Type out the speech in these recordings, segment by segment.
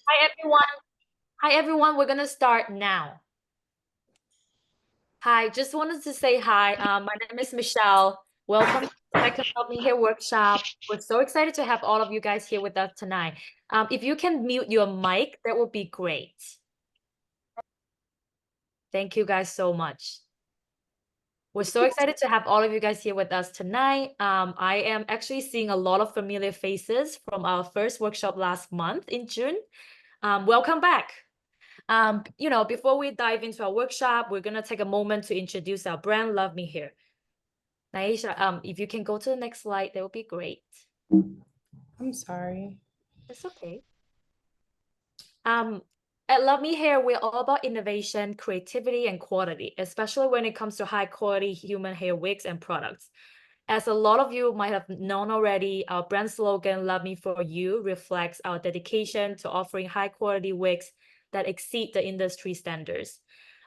Hi everyone. Hi everyone. We're gonna start now. Hi, just wanted to say hi. My name is Michelle. Welcome to the second Luvme Hair workshop. We're so excited to have all of you guys here with us tonight. If you can mute your mic, that would be great. Thank you guys so much. We're so excited to have all of you guys here with us tonight. I am actually seeing a lot of familiar faces from our first workshop last month in June. Welcome back. Before we dive into our workshop, we're gonna take a moment to introduce our brand, Luvme Hair. Nyasia, if you can go to the next slide, that would be great. I'm sorry. It's okay. At Luvme Hair, we're all about innovation, creativity, and quality, especially when it comes to high quality human hair wigs and products. As a lot of you might have known already, our brand slogan, Love Me For You, reflects our dedication to offering high quality wigs that exceed the industry standards.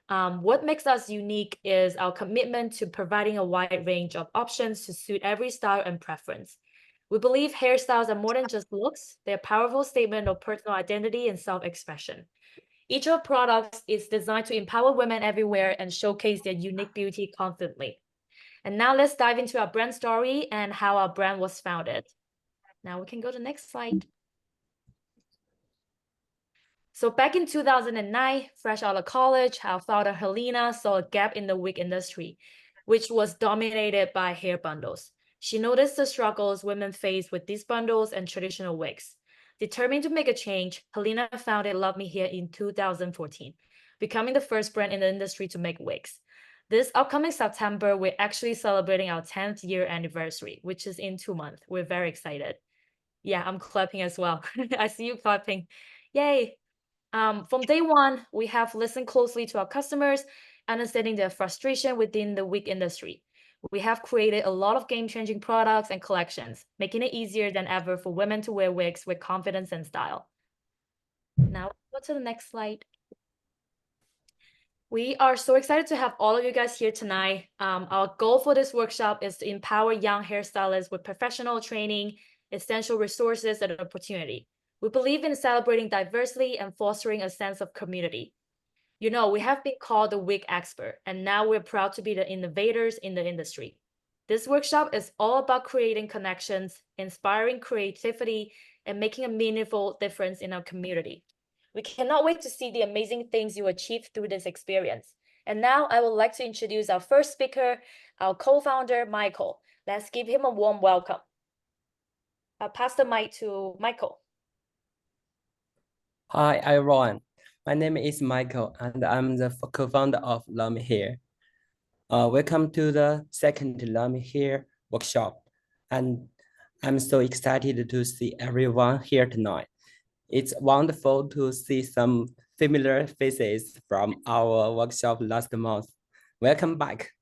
What makes us unique is our commitment to providing a wide range of options to suit every style and preference. We believe hairstyles are more than just looks, they're a powerful statement of personal identity and self-expression. Each of our products is designed to empower women everywhere and showcase their unique beauty confidently. And now let's dive into our brand story and how our brand was founded. Now we can go to the next slide. So back in 2009, fresh out of college, our founder Helena saw a gap in the wig industry, which was dominated by hair bundles. She noticed the struggles women face with these bundles and traditional wigs. Determined to make a change, Helena founded Love Me Here in 2014, becoming the first brand in the industry to make wigs. This upcoming September, we're actually celebrating our 10th year anniversary, which is in 2 months. We're very excited. Yeah, I'm clapping as well. I see you clapping. Yay. From day one, we have listened closely to our customers, understanding their frustration within the wig industry. We have created a lot of game-changing products and collections, making it easier than ever for women to wear wigs with confidence and style. Now, go to the next slide. We are so excited to have all of you guys here tonight. Our goal for this workshop is to empower young hairstylists with professional training, essential resources, and opportunity. We believe in celebrating diversity and fostering a sense of community. You know, we have been called the wig expert, and now we're proud to be the innovators in the industry. This workshop is all about creating connections, inspiring creativity, and making a meaningful difference in our community. We cannot wait to see the amazing things you achieve through this experience. And now I would like to introduce our first speaker, our co-founder, Michael. Let's give him a warm welcome. I'll pass the mic to Michael. Hi, everyone. My name is Michael, and I'm the co-founder of Luvme Hair. Welcome to the second Luvme Hair workshop. And I'm so excited to see everyone here tonight. It's wonderful to see some familiar faces from our workshop last month. Welcome back.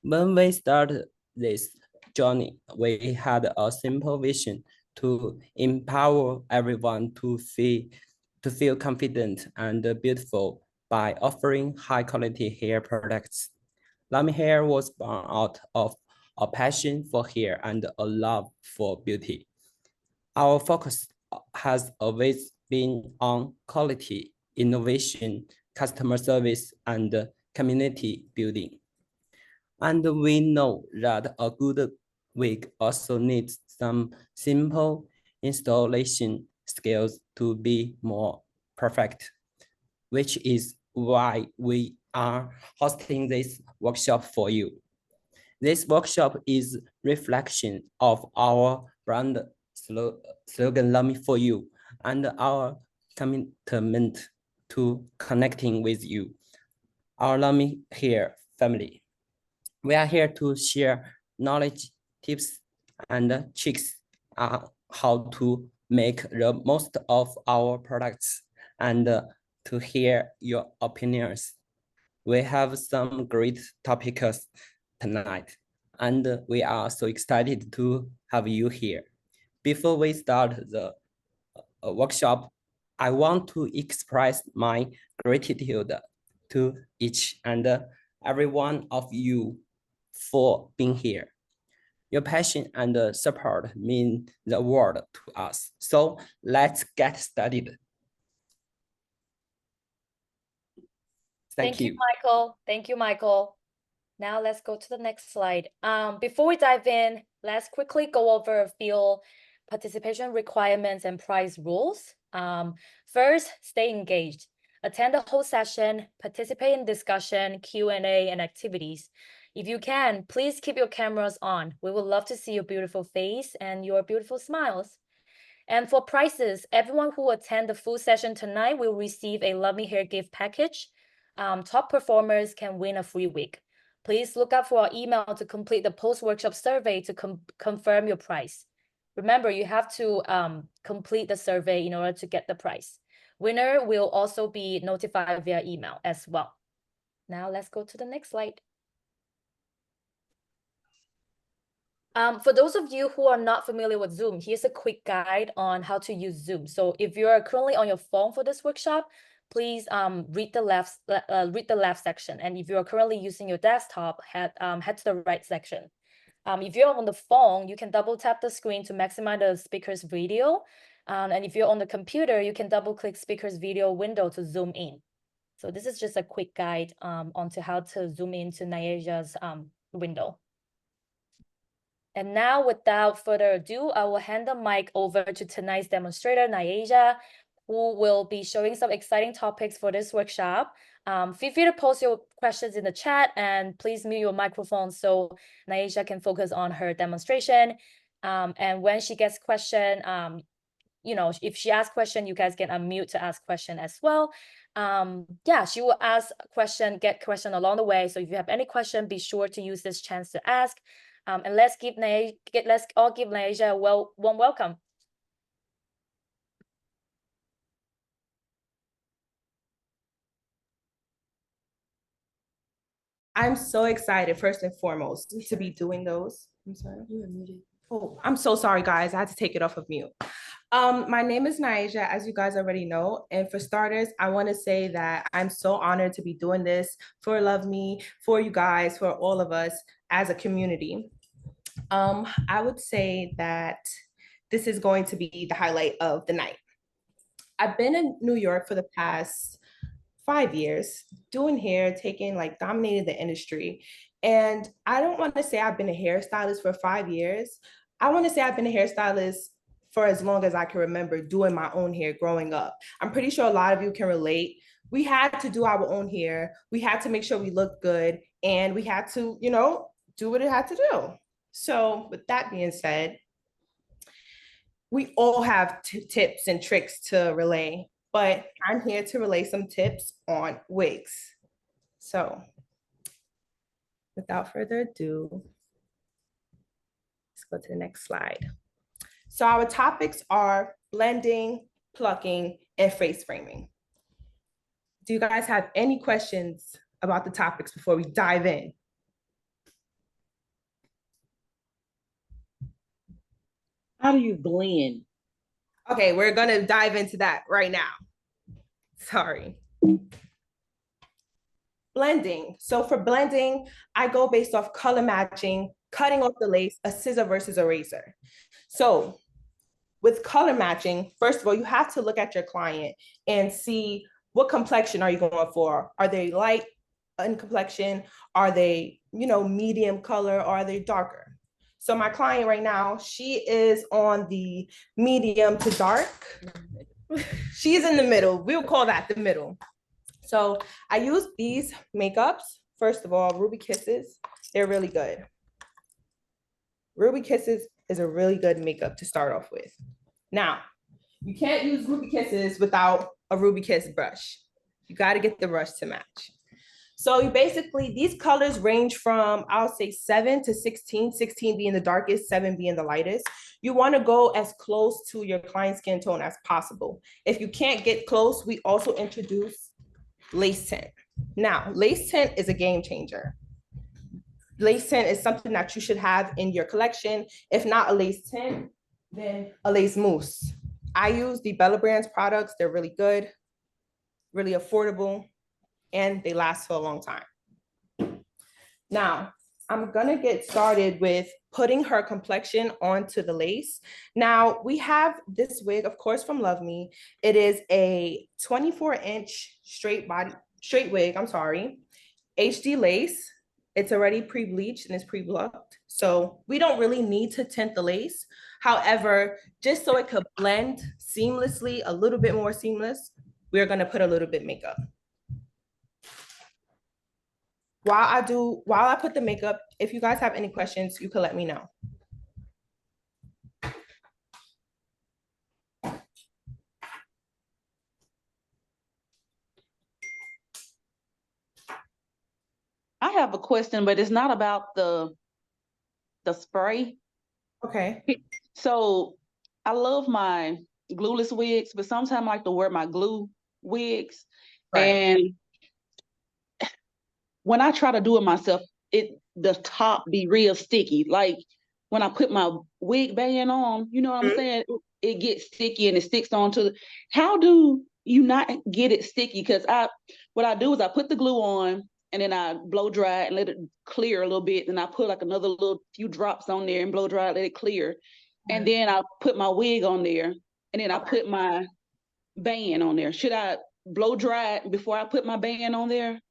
When we started this journey, we had a simple vision to empower everyone to feel confident and beautiful by offering high quality hair products. Luvme Hair was born out of a passion for hair and a love for beauty. Our focus has always been on quality, innovation, customer service, and community building. And we know that a good wig also needs some simple installation skills to be more perfect, which is why we are hosting this workshop for you. This workshop is reflection of our brand slogan, Love Me For You, and our commitment to connecting with you, our Love Me Here family. We are here to share knowledge, tips, and tricks on how to make the most of our products and to hear your opinions. We have some great topics tonight, and we are so excited to have you here. Before we start the workshop, I want to express my gratitude to each and every one of you for being here. Your passion and support mean the world to us. So let's get started. Thank you. Michael. Thank you, Michael. Now let's go to the next slide. Before we dive in, let's quickly go over a few participation requirements and prize rules. First, stay engaged. Attend the whole session, participate in discussion, Q&A, and activities. If you can, please keep your cameras on. We would love to see your beautiful face and your beautiful smiles. And for prizes, everyone who attend the full session tonight will receive a Luvme Hair gift package. Top performers can win a free wig. Please look out for our email to complete the post-workshop survey to confirm your prize. Remember, you have to complete the survey in order to get the prize. Winner will also be notified via email as well. Now let's go to the next slide. For those of you who are not familiar with Zoom, here's a quick guide on how to use Zoom. So if you're currently on your phone for this workshop, please read the left section. And if you're currently using your desktop, head to the right section. If you're on the phone, you can double tap the screen to maximize the speaker's video. And if you're on the computer, you can double click speaker's video window to zoom in. So this is just a quick guide onto how to zoom into Nyasia's window. And now, without further ado, I will hand the mic over to tonight's demonstrator, Nyasia, who will be showing some exciting topics for this workshop. Feel free to post your questions in the chat and please mute your microphone so Nyasia can focus on her demonstration. And when she gets question, you know, if she asks question, you guys can unmute to ask question as well. Yeah, she will ask question, get question along the way. So if you have any question, be sure to use this chance to ask. And let's all give Nyasia a warm welcome. I'm so excited, first and foremost, to be doing those. I'm sorry. You were muted. Oh, I'm so sorry, guys. I had to take it off of mute. My name is Nyasia, as you guys already know. And for starters, I want to say that I'm so honored to be doing this for Luvme, for you guys, for all of us as a community. I would say that this is going to be the highlight of the night. I've been in New York for the past 5 years, doing hair, dominated the industry. And I don't want to say I've been a hairstylist for 5 years. I want to say I've been a hairstylist for as long as I can remember doing my own hair growing up. I'm pretty sure a lot of you can relate. We had to do our own hair. We had to make sure we looked good, and we had to, you know, do what it had to do. So with that being said, we all have tips and tricks to relay, but I'm here to relay some tips on wigs. So without further ado, let's go to the next slide. So our topics are blending, plucking, and face framing. Do you guys have any questions about the topics before we dive in? How do you blend? Okay, we're gonna dive into that right now. Sorry. Blending. So for blending, I go based off color matching, cutting off the lace, a scissor versus a razor. So with color matching, first of all, you have to look at your client and see what complexion are you going for? Are they light in complexion? Are they, you know, medium color, or are they darker? So my client right now, she is on the medium to dark. She's in the middle. We'll call that the middle. So I use these makeups. First of all, Ruby Kisses. They're really good. Ruby Kisses is a really good makeup to start off with. Now, you can't use Ruby Kisses without a Ruby Kiss brush. You got to get the brush to match. So you basically, these colors range from, I'll say 7 to 16, 16 being the darkest, 7 being the lightest. You want to go as close to your client's skin tone as possible. If you can't get close, we also introduce lace tint. Now, lace tint is a game changer. Lace tint is something that you should have in your collection. If not a lace tint, then a lace mousse. I use the Bella Brand's products. They're really good, really affordable, and they last for a long time. Now, I'm gonna get started with putting her complexion onto the lace. Now we have this wig, of course, from Luvme. It is a 24-inch straight wig, I'm sorry, HD lace. It's already pre-bleached and it's pre-plucked. So we don't really need to tint the lace. However, just so it could blend seamlessly, a little bit more seamless, we're gonna put a little bit makeup. While I put the makeup, if you guys have any questions, you can let me know. I have a question, but it's not about the spray. Okay. So I love my glueless wigs, but sometimes I like to wear my glue wigs. Right. And when I try to do it myself, the top be real sticky. Like when I put my wig band on, you know what I'm saying? It gets sticky and it sticks onto the, how do you not get it sticky? Because what I do is I put the glue on and then I blow dry it and let it clear a little bit. Then I put like another little few drops on there and blow dry it, let it clear. And then I put my wig on there and then I put my band on there. Should I blow dry it before I put my band on there?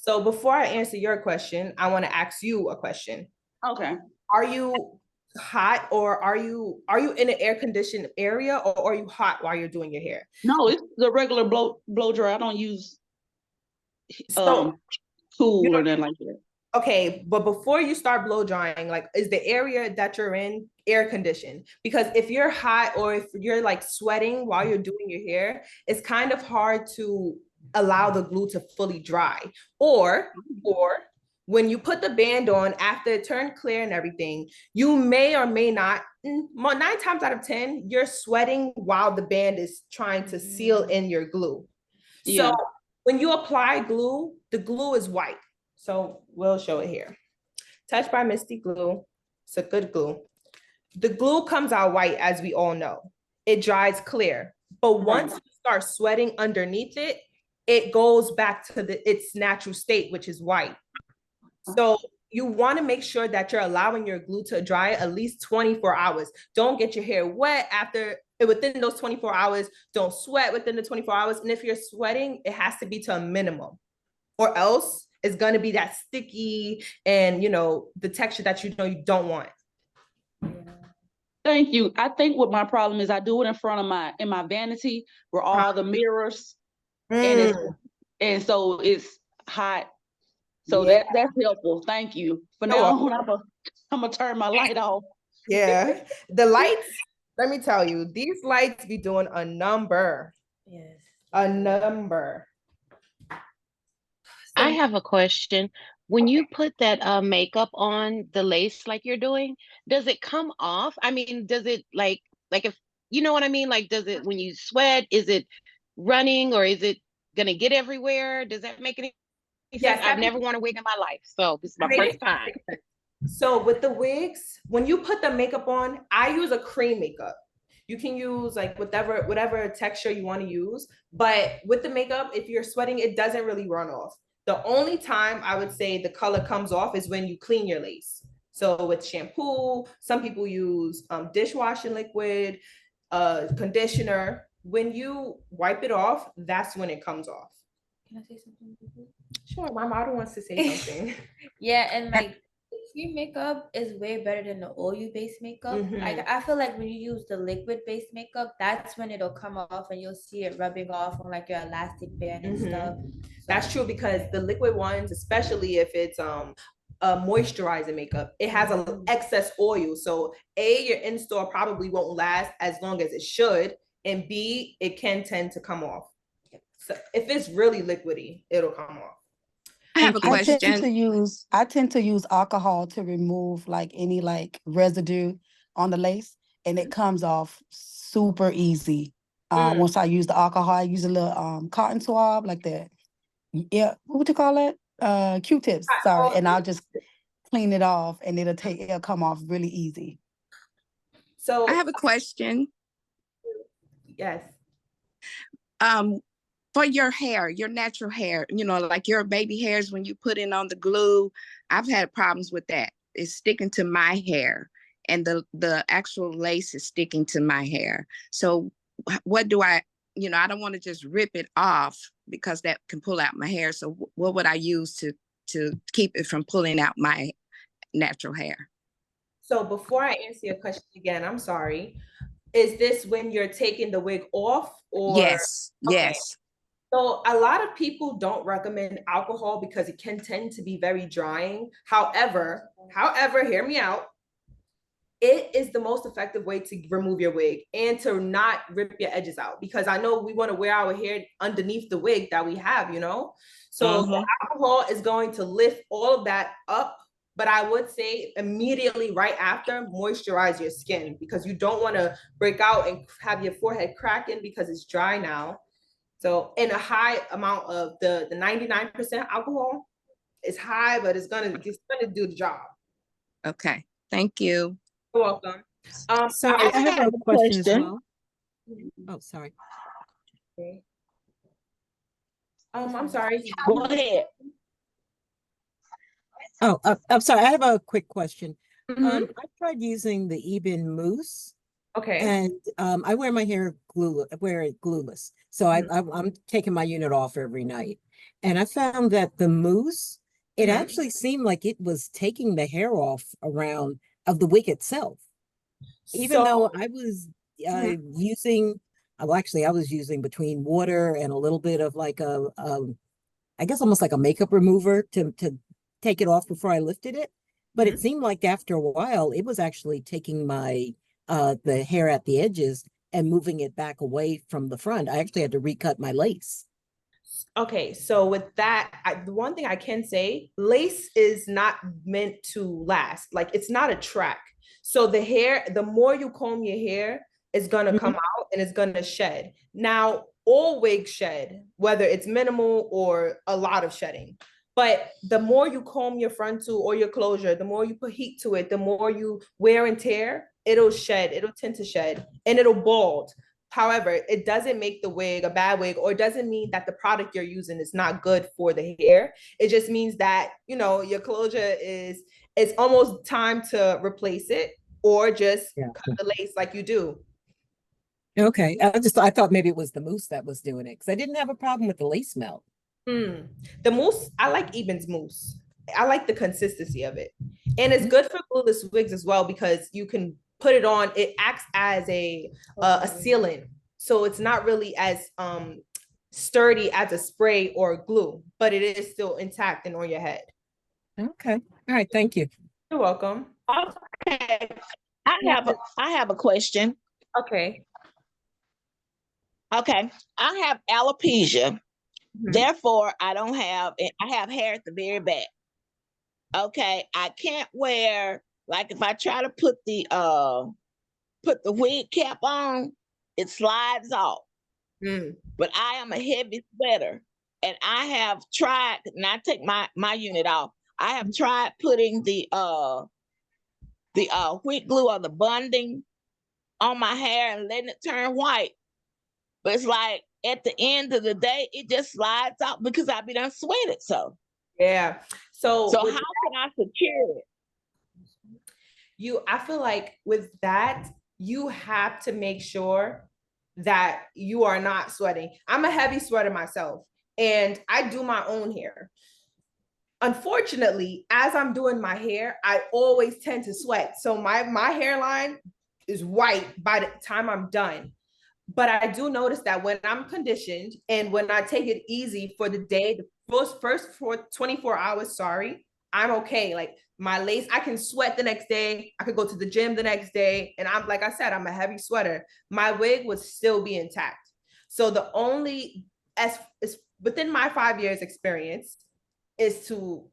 So before I answer your question, I want to ask you a question. Okay. Are you hot or are you in an air conditioned area or are you hot while you're doing your hair? No, it's the regular blow dry. I don't use So cool or nothing like that. Okay, but before you start blow drying, like, is the area that you're in air conditioned? Because if you're hot or if you're like sweating while you're doing your hair, it's kind of hard to allow the glue to fully dry. Or when you put the band on after it turned clear and everything, you may or may not, 9 times out of 10, you're sweating while the band is trying to seal in your glue. So when you apply glue, the glue is white. So we'll show it here. Touch by Misty Glue. It's a good glue. The glue comes out white, as we all know. It dries clear. But once you start sweating underneath it, it goes back to its natural state, which is white. So you want to make sure that you're allowing your glue to dry at least 24 hours. Don't get your hair wet within those 24 hours. Don't sweat within the 24 hours. And if you're sweating, it has to be to a minimum, or else it's going to be that sticky and, the texture that you don't want. Thank you. I think what my problem is, I do it in front of my vanity where all the mirrors and so it's hot. So that's helpful. Thank you. For now on, I'm gonna turn my light off. Yeah, the lights. Let me tell you, these lights be doing a number. Yes. A number. I have a question. When you put that makeup on the lace like you're doing, does it come off? I mean, does it like if you know what I mean? Like, does it, when you sweat, is it running or is it gonna get everywhere? Does that make any sense? Yes, I've never worn a wig in my life, so this is my first time. So with the wigs, when you put the makeup on, I use a cream makeup. You can use like whatever texture you want to use. But with the makeup, if you're sweating, it doesn't really run off. The only time I would say the color comes off is when you clean your lace. So with shampoo, some people use dishwashing liquid, conditioner. When you wipe it off, that's when it comes off. Can I say something? Sure, my model wants to say something. Yeah, and like cream makeup is way better than the oil-based makeup. Like I feel like when you use the liquid-based makeup, that's when it'll come off and you'll see it rubbing off on like your elastic band and stuff. So that's true, because the liquid ones, especially if it's a moisturizing makeup, it has an excess oil. So A, your install probably won't last as long as it should, and B, it can tend to come off. So if it's really liquidy, it'll come off. I have a question. I tend to use alcohol to remove like any like residue on the lace, and it comes off super easy. Once I use the alcohol, I use a little cotton swab like that. Yeah, what would you call it? Q-tips. Sorry, and I'll just clean it off, and it'll come off really easy. So I have a question. Yes. for your hair, your natural hair, you know, like your baby hairs, when you put in on the glue, I've had problems with that. It's sticking to my hair, and the actual lace is sticking to my hair. So what do I, you know, I don't want to just rip it off because that can pull out my hair. So what would I use to keep it from pulling out my natural hair? So before I answer your question again, I'm sorry. Is this when you're taking the wig off, or? Yes, Okay. yes. So a lot of people don't recommend alcohol because it can tend to be very drying. However, hear me out. It is the most effective way to remove your wig and to not rip your edges out, because I know we want to wear our hair underneath the wig that we have, you know? So the alcohol is going to lift all of that up. But I would say immediately right after, moisturize your skin, because you don't want to break out and have your forehead cracking because it's dry now. So in a high amount of the 99% alcohol, it's high, but it's gonna do the job. Okay, thank you. You're welcome. So I have a question as well. Oh, sorry. Okay. I'm sorry. Go ahead. Oh, I'm sorry. I have a quick question. I tried using the 𝐏𝐴𝐴 mousse. Okay. And I wear my hair glueless. So I'm taking my unit off every night. And I found that the mousse, it actually seemed like it was taking the hair off around of the wig itself. Even though I was using, well, actually I was using between water and a little bit of like I guess almost like a makeup remover to take it off before I lifted it. But it seemed like after a while, it was actually taking my the hair at the edges and moving it back away from the front. I actually had to recut my lace. Okay, so with that, the one thing I can say, lace is not meant to last. Like, it's not a track. So the hair, the more you comb your hair, it's gonna come out and it's gonna shed. Now, all wigs shed, whether it's minimal or a lot of shedding. But the more you comb your frontal or your closure, the more you put heat to it, the more you wear and tear, it'll shed, it'll tend to shed, and it'll bald. However, it doesn't make the wig a bad wig, or doesn't mean that the product you're using is not good for the hair. It just means that, you know, your closure it's almost time to replace it, or just cut the lace like you do. Okay, I thought maybe it was the mousse that was doing it, because I didn't have a problem with the lace melt. The mousse, I like 𝐏𝐴𝐴's mousse. I like the consistency of it. And it's good for glueless wigs as well, because you can put it on, it acts as a sealant. So it's not really as sturdy as a spray or glue, but it is still intact and on your head. Okay. All right, thank you. You're welcome. Okay. I have a question. Okay. Okay. I have alopecia. Therefore, I have hair at the very back. Okay. I can't wear, like if I try to put the wig cap on, it slides off. But I am a heavy sweater, and I have tried, and I take my unit off. I have tried putting the wig glue or the bonding on my hair and letting it turn white. But it's like at the end of the day, it just slides out because I be done sweated. So yeah. So how can I secure it? I feel like with that, you have to make sure that you are not sweating. I'm a heavy sweater myself, and I do my own hair. Unfortunately, as I'm doing my hair, I always tend to sweat. So my hairline is white by the time I'm done. But I do notice that when I'm conditioned and when I take it easy for the day, the first 24 hours, I'm okay. Like my lace, I can sweat the next day. I could go to the gym the next day. And I'm, like I said, I'm a heavy sweater. My wig would still be intact. So the only, as within my 5 years experience, is to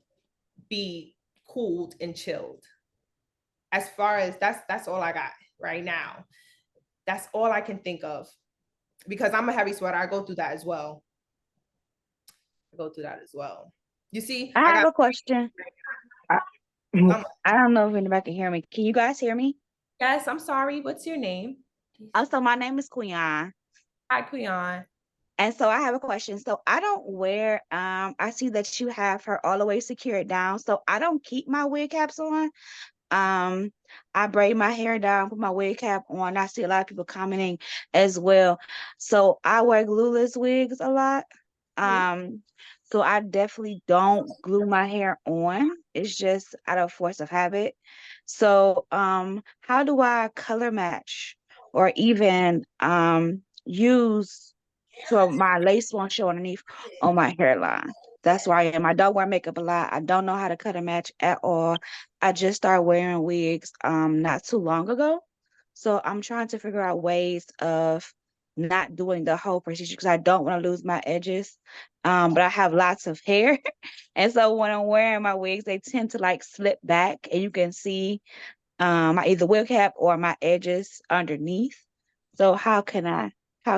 be cooled and chilled. As far as that's all I got right now. That's all I can think of, because I'm a heavy sweater. I go through that as well. You see, I have a question. I don't know if anybody can hear me. Can you guys hear me? Yes, I'm sorry. What's your name? Also, my name is 𝐏𝐚𝐲. Hi, 𝐏𝐚𝐲. And so I have a question. So I don't wear, I see that you have her all the way secured down. So I don't keep my wig caps on. I braid my hair down, put my wig cap on. I see a lot of people commenting as well. So I wear glueless wigs a lot. So I definitely don't glue my hair on. It's just out of force of habit. So how do I color match or even use so my lace won't show underneath on my hairline? That's why I am. I don't wear makeup a lot. I don't know how to cut and match at all. I just started wearing wigs not too long ago. So I'm trying to figure out ways of not doing the whole procedure because I don't want to lose my edges. But I have lots of hair. And so when I'm wearing my wigs, they tend to like slip back and you can see my either wig cap or my edges underneath. So how can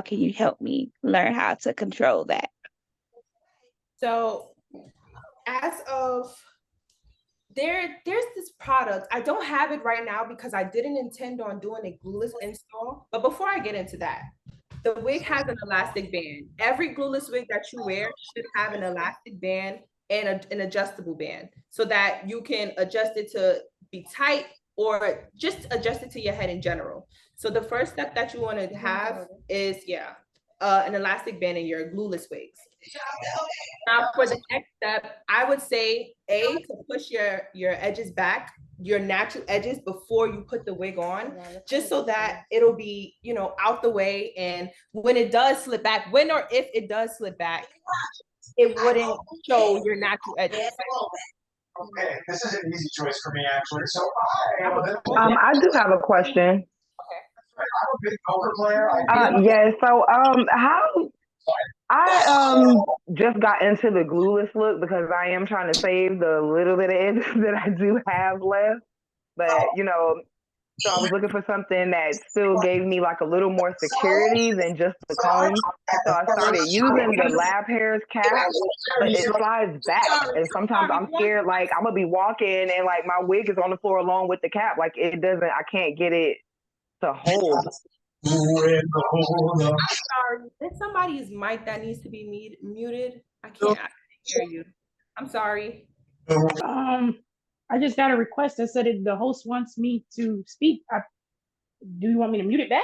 you help me learn how to control that? So as of there's this product. I don't have it right now because I didn't intend on doing a glueless install. But before I get into that, the wig has an elastic band. Every glueless wig that you wear should have an elastic band and an adjustable band so that you can adjust it to be tight or just adjust it to your head in general. So the first step that you want to have is, an elastic band in your glueless wigs. Now for the next step, I would say to push your edges back, your natural edges before you put the wig on, just so that it'll be, out the way. And when it does slip back, when or if it does slip back, it wouldn't show your natural edges. Okay, this is an easy choice for me, actually. So I do have a question. I'm a big poker player. Yeah, so how I just got into the glueless look because I am trying to save the little bit of edges that I do have left. But so I was looking for something that still gave me like a little more security than just the comb. So I started using the lab hairs cap, but it slides back. And sometimes I'm scared, like I'm gonna be walking and like my wig is on the floor along with the cap. Like I can't get it to hold. I'm sorry. Is somebody's mic that needs to be muted? I can't hear you. I'm sorry. I just got a request that said the host wants me to speak. Do you want me to mute it back?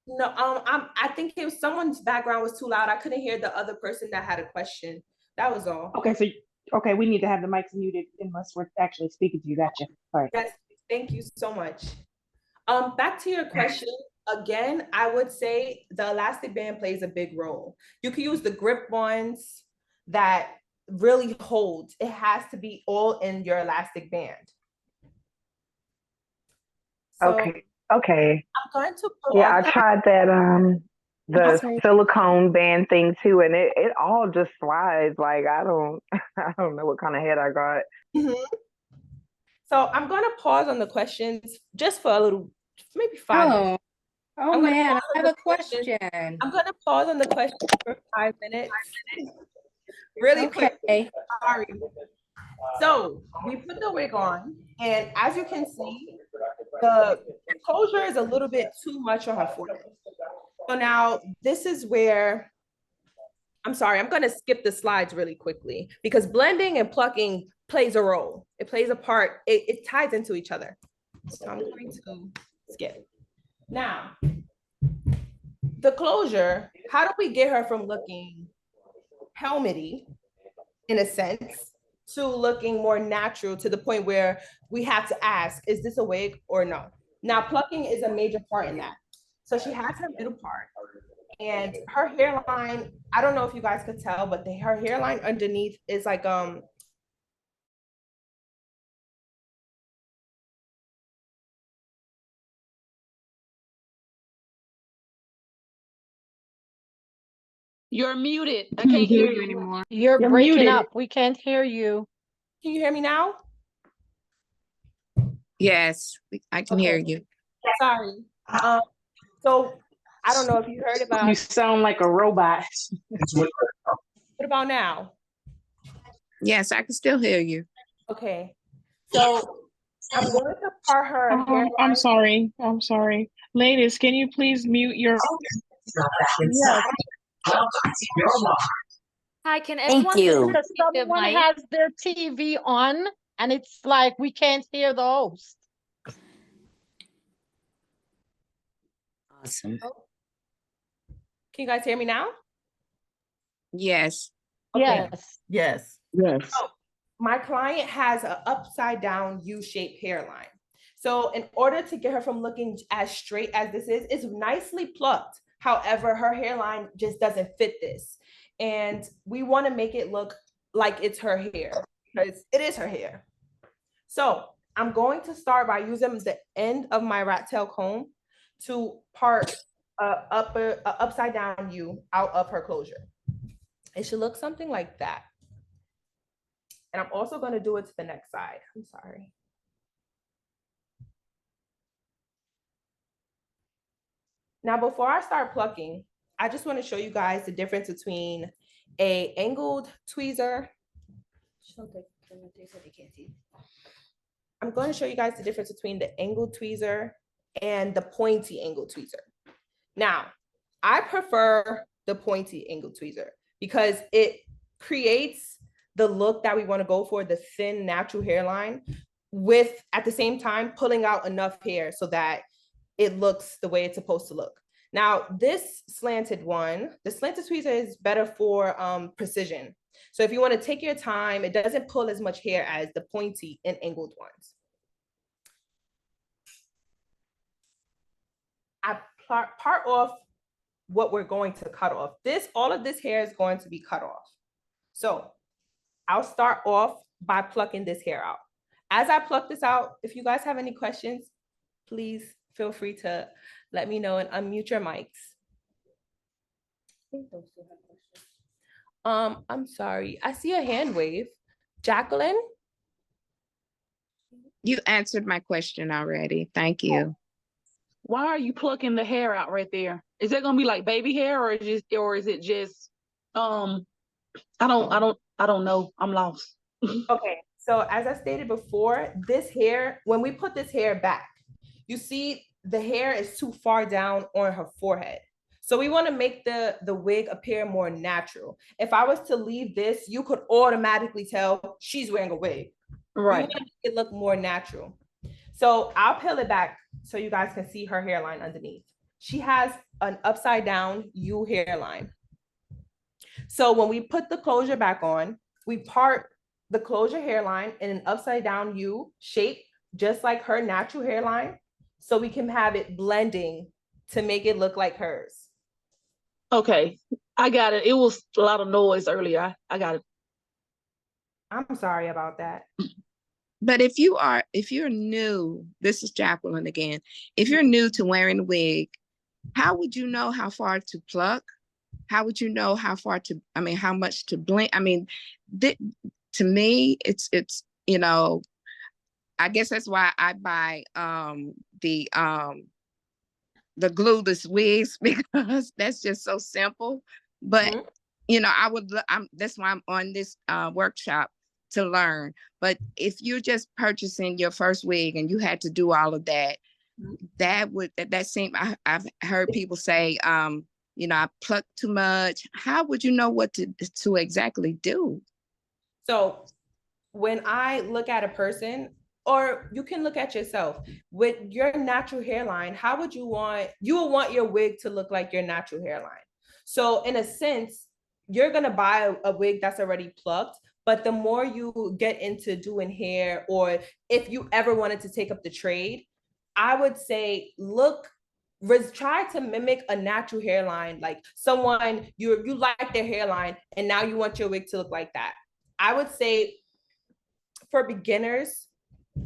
No, I think it was someone's background was too loud. I couldn't hear the other person that had a question. That was all. Okay, we need to have the mics muted unless we're actually speaking to you. Gotcha. All right. Yes, thank you so much. Back to your question. Again, I would say the elastic band plays a big role. You can use the grip ones that really hold. It has to be all in your elastic band. So Okay. I'm going to I tried that the silicone band thing too, and it all just slides. Like I don't know what kind of head I got. So I'm going to pause on the questions just for a little, maybe 5 minutes. Oh man, I have a question. I'm going to pause on the question for 5 minutes. Really quick. Sorry. So we put the wig on, and as you can see, the closure is a little bit too much on her forehead. So now this is where, I'm sorry, I'm going to skip the slides really quickly because blending and plucking plays a role. It plays a part. It ties into each other. So I'm going to skip. Now, the closure, how do we get her from looking helmety in a sense to looking more natural to the point where we have to ask, is this a wig or no? Now, plucking is a major part in that. So she has her middle part and her hairline, I don't know if you guys could tell, but her hairline underneath is like, You're muted. I can't hear you anymore. You're breaking muted. Up. We can't hear you. Can you hear me now? Yes, I can hear you. Sorry. So I don't know if you heard about. You sound like a robot. What about now? Yes, I can still hear you. Okay. So I'm going to part her. I'm sorry. Ladies, can you please mute your? Yes. Hi, can Thank everyone you. please Because mute their someone mic? has their TV on and it's like we can't hear the host. Awesome. Can you guys hear me now? Yes. Okay. Yes. Yes. Yes. So my client has an upside down U-shaped hairline. So in order to get her from looking as straight as this is, it's nicely plucked. However, her hairline just doesn't fit this. And we want to make it look like it's her hair because it is her hair. So I'm going to start by using the end of my rat tail comb to part upside down U out of her closure. It should look something like that. And I'm also going to do it to the next side. I'm sorry. Now, before I start plucking, I just want to show you guys the difference between a angled tweezer. I'm going to show you guys the difference between the angled tweezer and the pointy angled tweezer. Now, I prefer the pointy angled tweezer because it creates the look that we want to go for, the thin natural hairline, with at the same time pulling out enough hair so that it looks the way it's supposed to look. Now, this slanted one, the slanted tweezer is better for precision. So if you want to take your time, it doesn't pull as much hair as the pointy and angled ones. I part off what we're going to cut off. All of this hair is going to be cut off. So I'll start off by plucking this hair out. As I pluck this out, if you guys have any questions, please feel free to let me know and unmute your mics. I think those two have questions. I'm sorry, I see a hand wave. Jacqueline? You answered my question already. Thank you. Why are you plucking the hair out right there? Is that gonna be like baby hair or is it just I don't know. I'm lost. Okay, so as I stated before, this hair, when we put this hair back, you see the hair is too far down on her forehead. So we want to make the wig appear more natural. If I was to leave this, you could automatically tell she's wearing a wig. Right. We want to make it look more natural. So I'll peel it back so you guys can see her hairline underneath. She has an upside down U hairline. So when we put the closure back on, we part the closure hairline in an upside down U shape, just like her natural hairline, so we can have it blending to make it look like hers. Okay, I got it. It was a lot of noise earlier. I got it. I'm sorry about that. But if you're new, this is Jacqueline again. If you're new to wearing a wig, how would you know how far to pluck? How would you know how much to blend? I mean, to me, it's you know, I guess that's why I buy the glueless wigs, because that's just so simple. But you know, that's why I'm on this workshop to learn. But if you're just purchasing your first wig and you had to do all of that, I've heard people say, you know, I pluck too much. How would you know what to exactly do? So when I look at a person, or you can look at yourself with your natural hairline, how would you want your wig to look like your natural hairline? So in a sense, you're going to buy a wig that's already plucked, but the more you get into doing hair, or if you ever wanted to take up the trade, I would say, try to mimic a natural hairline, like someone you like their hairline and now you want your wig to look like that. I would say for beginners,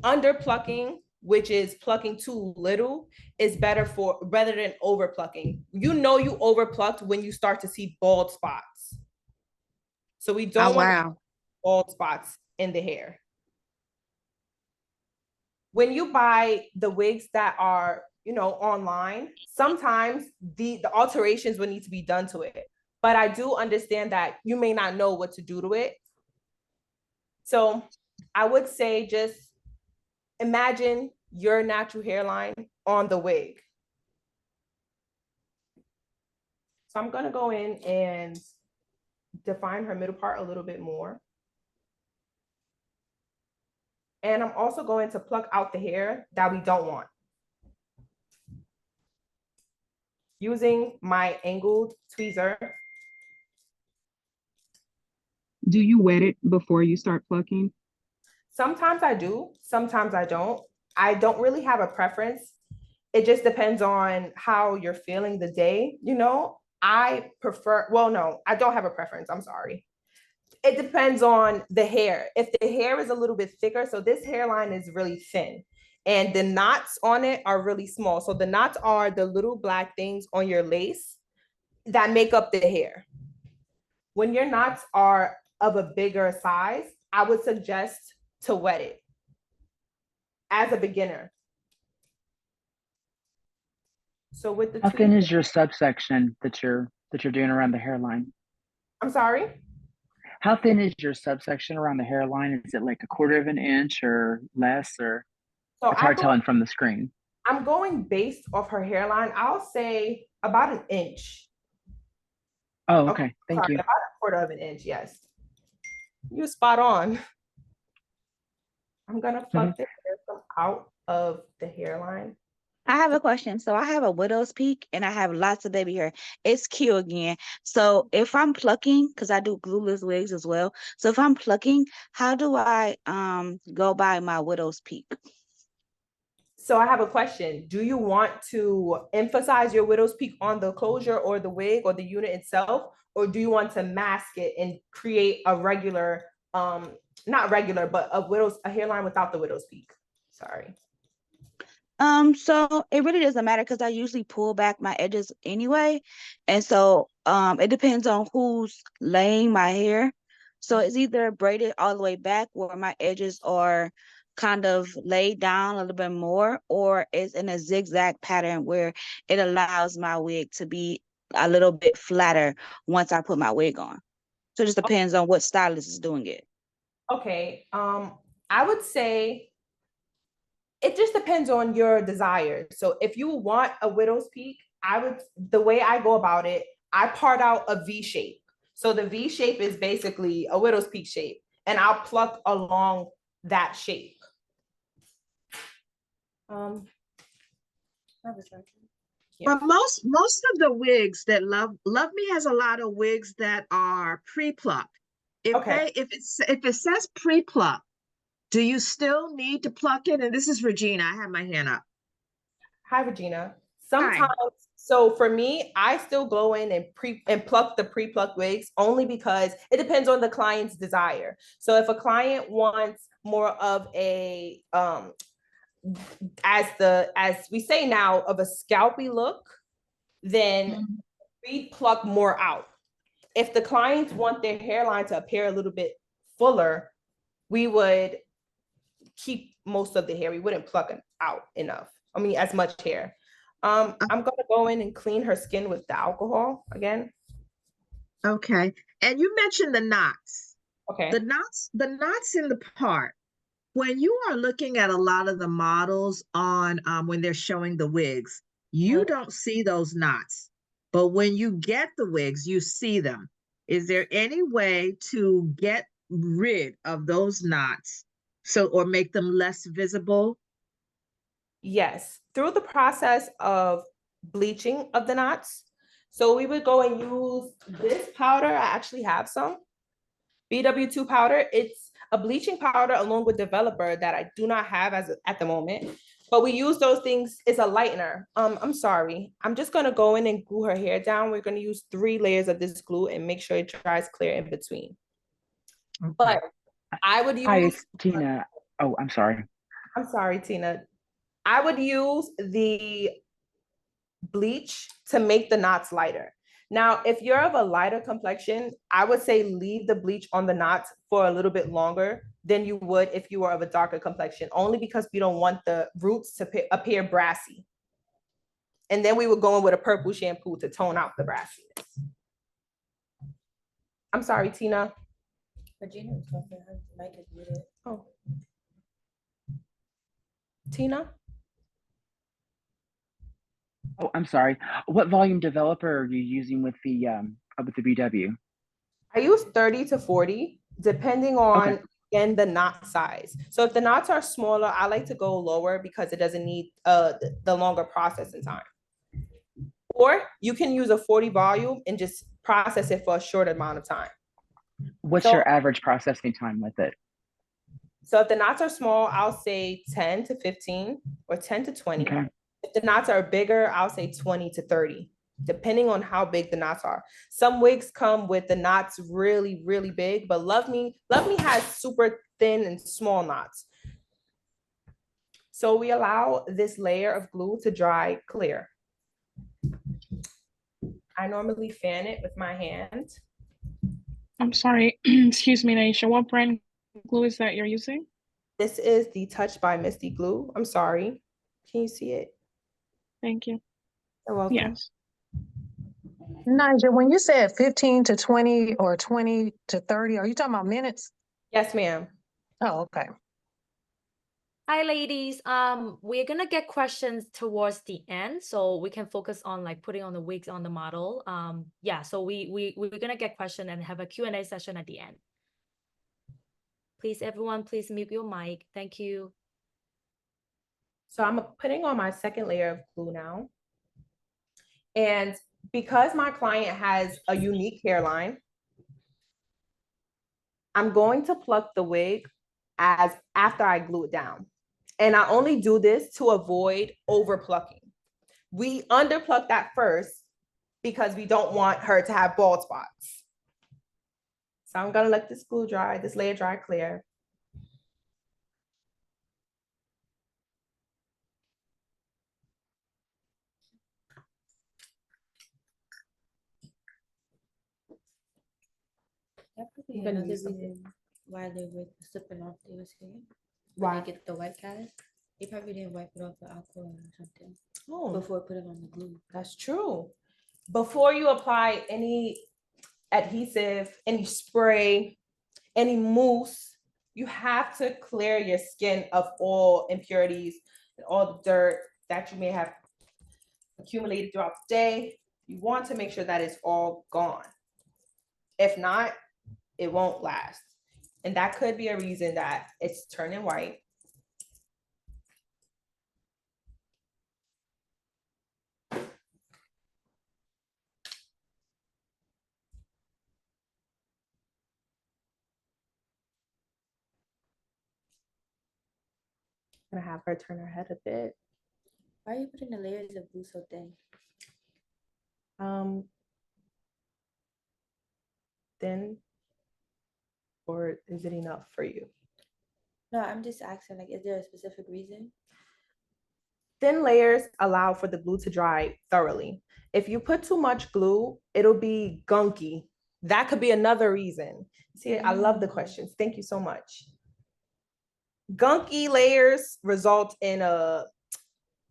under plucking, which is plucking too little, is better rather than over plucking. You know you over plucked when you start to see bald spots. So we don't want bald spots in the hair. When you buy the wigs that are, you know, online, sometimes the alterations will need to be done to it. But I do understand that you may not know what to do to it. So I would say just imagine your natural hairline on the wig. So I'm gonna go in and define her middle part a little bit more. And I'm also going to pluck out the hair that we don't want. Using my angled tweezer. Do you wet it before you start plucking? Sometimes I do, sometimes I don't. I don't really have a preference. It just depends on how you're feeling the day, you know? I prefer, well, no, I don't have a preference, I'm sorry. It depends on the hair. If the hair is a little bit thicker, so this hairline is really thin and the knots on it are really small. So the knots are the little black things on your lace that make up the hair. When your knots are of a bigger size, I would suggest to wet it as a beginner. So with the how thin is your subsection that you're doing around the hairline? I'm sorry? How thin is your subsection around the hairline? Is it like 1/4 of an inch or less, or so it's hard telling from the screen? I'm going based off her hairline. I'll say about an inch. Oh, okay. Thank sorry, you. About 1/4 of an inch, yes. You're spot on. I'm gonna pluck the hair from out of the hairline. I have a question. So I have a widow's peak and I have lots of baby hair. It's Q again. So if I'm plucking, because I do glueless wigs as well. So if I'm plucking, how do I go by my widow's peak? So I have a question. Do you want to emphasize your widow's peak on the closure or the wig or the unit itself? Or do you want to mask it and create a regular, not regular, but a hairline without the widow's peak? Sorry. So it really doesn't matter because I usually pull back my edges anyway. And so it depends on who's laying my hair. So it's either braided all the way back where my edges are kind of laid down a little bit more, or it's in a zigzag pattern where it allows my wig to be a little bit flatter once I put my wig on. So it just depends on what stylist is doing it. Okay. I would say it just depends on your desire. So if you want a widow's peak, the way I go about it, I part out a V shape. So the V shape is basically a widow's peak shape, and I'll pluck along that shape. But most of the wigs that Love Me has a lot of wigs that are pre-plucked. If it says pre-pluck, do you still need to pluck it? And this is Regina. I have my hand up. Hi, Regina. Sometimes, so for me, I still go in and pluck the pre-plucked wigs only because it depends on the client's desire. So if a client wants more of a as we say now, of a scalpy look, then we pluck more out. If the clients want their hairline to appear a little bit fuller, we would keep most of the hair. We wouldn't pluck it out enough. I mean, as much hair. I'm gonna go in and clean her skin with the alcohol again. Okay. And you mentioned the knots. Okay. The knots in the part. When you are looking at a lot of the models on when they're showing the wigs, you don't see those knots. But when you get the wigs, you see them. Is there any way to get rid of those knots or make them less visible? Yes, through the process of bleaching of the knots. So we would go and use this powder. I actually have some BW2 powder. It's a bleaching powder along with developer that I do not have at the moment, but we use those things. It's a lightener. I'm sorry. I'm just gonna go in and glue her hair down. We're gonna use 3 layers of this glue and make sure it dries clear in between. Okay. But I would use— Hi, it's Tina. Oh, I'm sorry. I'm sorry, Tina. I would use the bleach to make the knots lighter. Now, if you're of a lighter complexion, I would say leave the bleach on the knots for a little bit longer than you would if you were of a darker complexion, only because we don't want the roots to appear brassy. And then we would go in with a purple shampoo to tone out the brassiness. I'm sorry, Tina. Regina was talking, her mic is muted. Oh. Tina? Oh, I'm sorry. What volume developer are you using with the BW? I use 30 to 40, depending on again the knot size. So if the knots are smaller, I like to go lower because it doesn't need the longer processing time. Or you can use a 40 volume and just process it for a short amount of time. What's your average processing time with it? So if the knots are small, I'll say 10 to 15 or 10 to 20. Okay. If the knots are bigger, I'll say 20 to 30, depending on how big the knots are. Some wigs come with the knots really, really big, but Love Me has super thin and small knots. So we allow this layer of glue to dry clear. I normally fan it with my hand. I'm sorry, excuse me, Nyasia, what brand glue is that you're using? This is the Touch by Misty glue. I'm sorry. Can you see it? Thank you. You're welcome. Yes. Nigel, when you said 15 to 20 or 20 to 30, are you talking about minutes? Yes, ma'am. Oh, okay. Hi, ladies. We're gonna get questions towards the end, so we can focus on like putting on the wigs on the model. Yeah, so we're gonna get question and have a Q&A session at the end. Please, everyone, please mute your mic. Thank you. So I'm putting on my second layer of glue now. And because my client has a unique hairline, I'm going to pluck the wig as after I glue it down. And I only do this to avoid over plucking. We under pluck that first because we don't want her to have bald spots. So I'm gonna let this glue dry, this layer dry clear. That could be another reason why they were slipping off their skin. When Why? they get the white cast, they probably didn't wipe it off with alcohol or something before putting on the glue. That's true. Before you apply any adhesive, any spray, any mousse, you have to clear your skin of all impurities and all the dirt that you may have accumulated throughout the day. You want to make sure that it's all gone. If not, it won't last. And that could be a reason that it's turning white. I'm gonna have her turn her head a bit. Why are you putting the layers of glue so thin? Thin, or is it enough for you? No, I'm just asking, like, is there a specific reason? Thin layers allow for the glue to dry thoroughly. If you put too much glue, it'll be gunky. That could be another reason. See, I love the questions. Thank you so much. Gunky layers result in a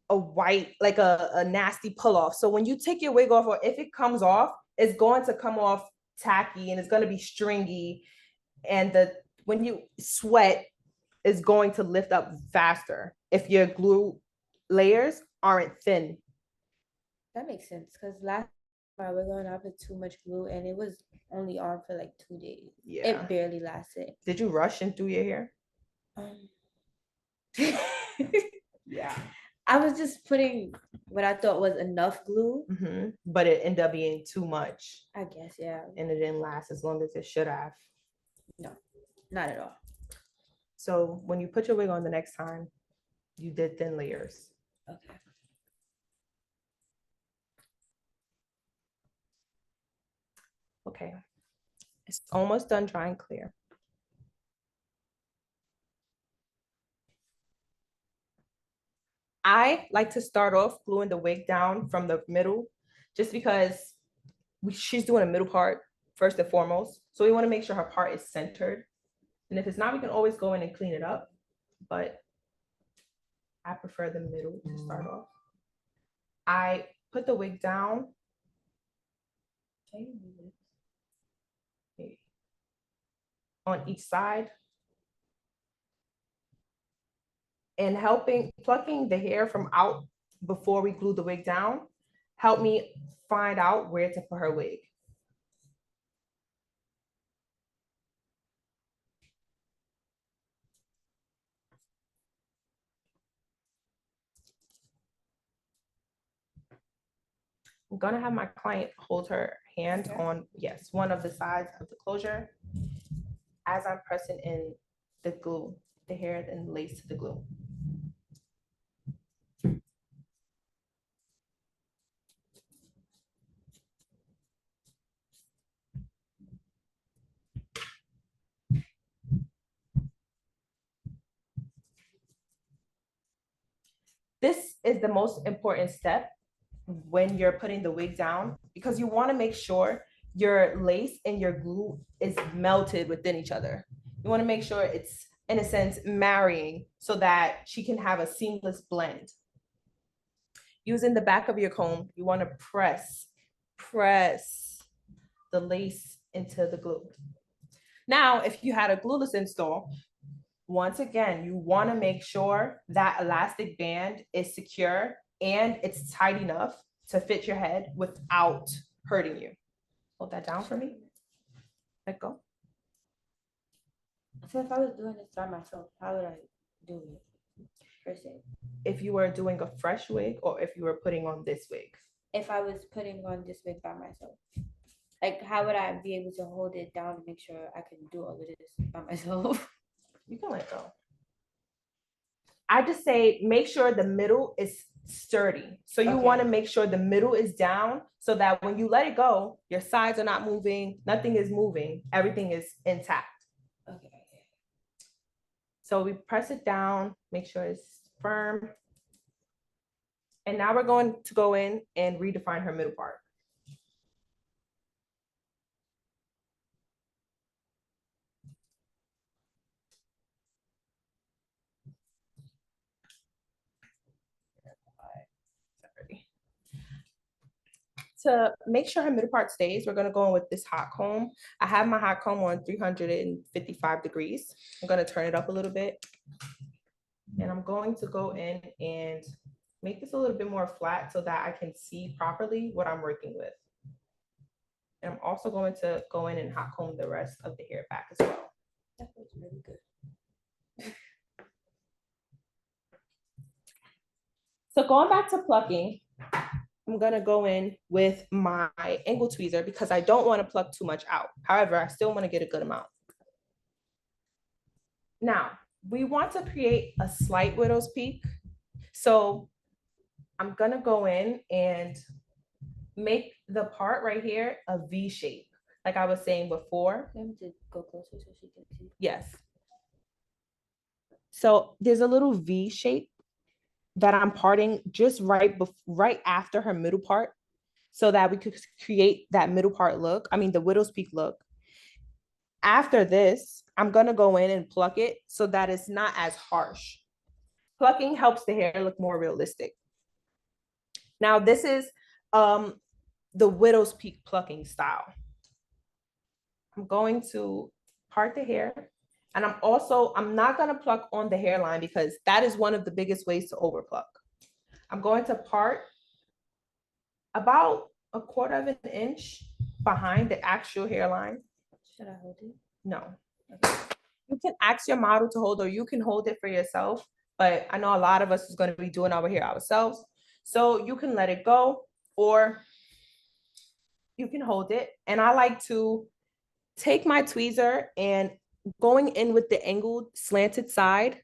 white, like a nasty pull off. So when you take your wig off, or if it comes off, it's going to come off tacky and it's going to be stringy. And when you sweat, is going to lift up faster if your glue layers aren't thin. That makes sense, because last time I was on, I put too much glue and it was only on for like 2 days. Yeah. It barely lasted. Did you rush and do your hair? Yeah. I was just putting what I thought was enough glue. But it ended up being too much. I guess, yeah. And it didn't last as long as it should have. No, not at all. So when you put your wig on the next time, you did thin layers. Okay. Okay. It's almost done drying clear. I like to start off gluing the wig down from the middle, just because she's doing a middle part first and foremost. So we want to make sure her part is centered. And if it's not, we can always go in and clean it up. But I prefer the middle to start off. I put the wig down. On each side. And plucking the hair from out before we glue the wig down help me find out where to put her wig. I'm gonna have my client hold her hand on, yes, one of the sides of the closure as I'm pressing in the glue, the hair and lace to the glue. This is the most important step when you're putting the wig down, because you want to make sure your lace and your glue is melted within each other. You want to make sure it's, in a sense, marrying so that she can have a seamless blend. Using the back of your comb, you want to press the lace into the glue. Now, if you had a glueless install, once again, you want to make sure that elastic band is secure and it's tight enough to fit your head without hurting you. Hold that down for me. Let go. So if I was doing this by myself, how would I do it? Per se. If you were doing a fresh wig or if you were putting on this wig? If I was putting on this wig by myself, like how would I be able to hold it down and make sure I can do all of this by myself? You can let go. I just say make sure the middle is sturdy. So you want to make sure the middle is down so that when you let it go, your sides are not moving, nothing is moving, everything is intact. Okay. So we press it down, make sure it's firm. And now we're going to go in and redefine her middle part. To make sure her middle part stays, we're going to go in with this hot comb. I have my hot comb on 355 degrees. I'm going to turn it up a little bit. And I'm going to go in and make this a little bit more flat so that I can see properly what I'm working with. And I'm also going to go in and hot comb the rest of the hair back as well. That feels really good. So going back to plucking, I'm gonna go in with my angle tweezer because I don't want to pluck too much out. However, I still want to get a good amount. Now, we want to create a slight widow's peak. So I'm gonna go in and make the part right here a V shape. Like I was saying before. Let me just go closer so she can see. Yes. So there's a little V shape that I'm parting just right after her middle part so that we could create that middle part look. I mean, the widow's peak look. After this, I'm gonna go in and pluck it so that it's not as harsh. Plucking helps the hair look more realistic. Now, this is the widow's peak plucking style. I'm going to part the hair. And I'm not gonna pluck on the hairline because that is one of the biggest ways to overpluck. I'm going to part about 1/4 of an inch behind the actual hairline. Should I hold it? No. Okay. You can ask your model to hold or you can hold it for yourself, but I know a lot of us is gonna be doing our hair ourselves. So you can let it go or you can hold it. And I like to take my tweezer and going in with the angled slanted side,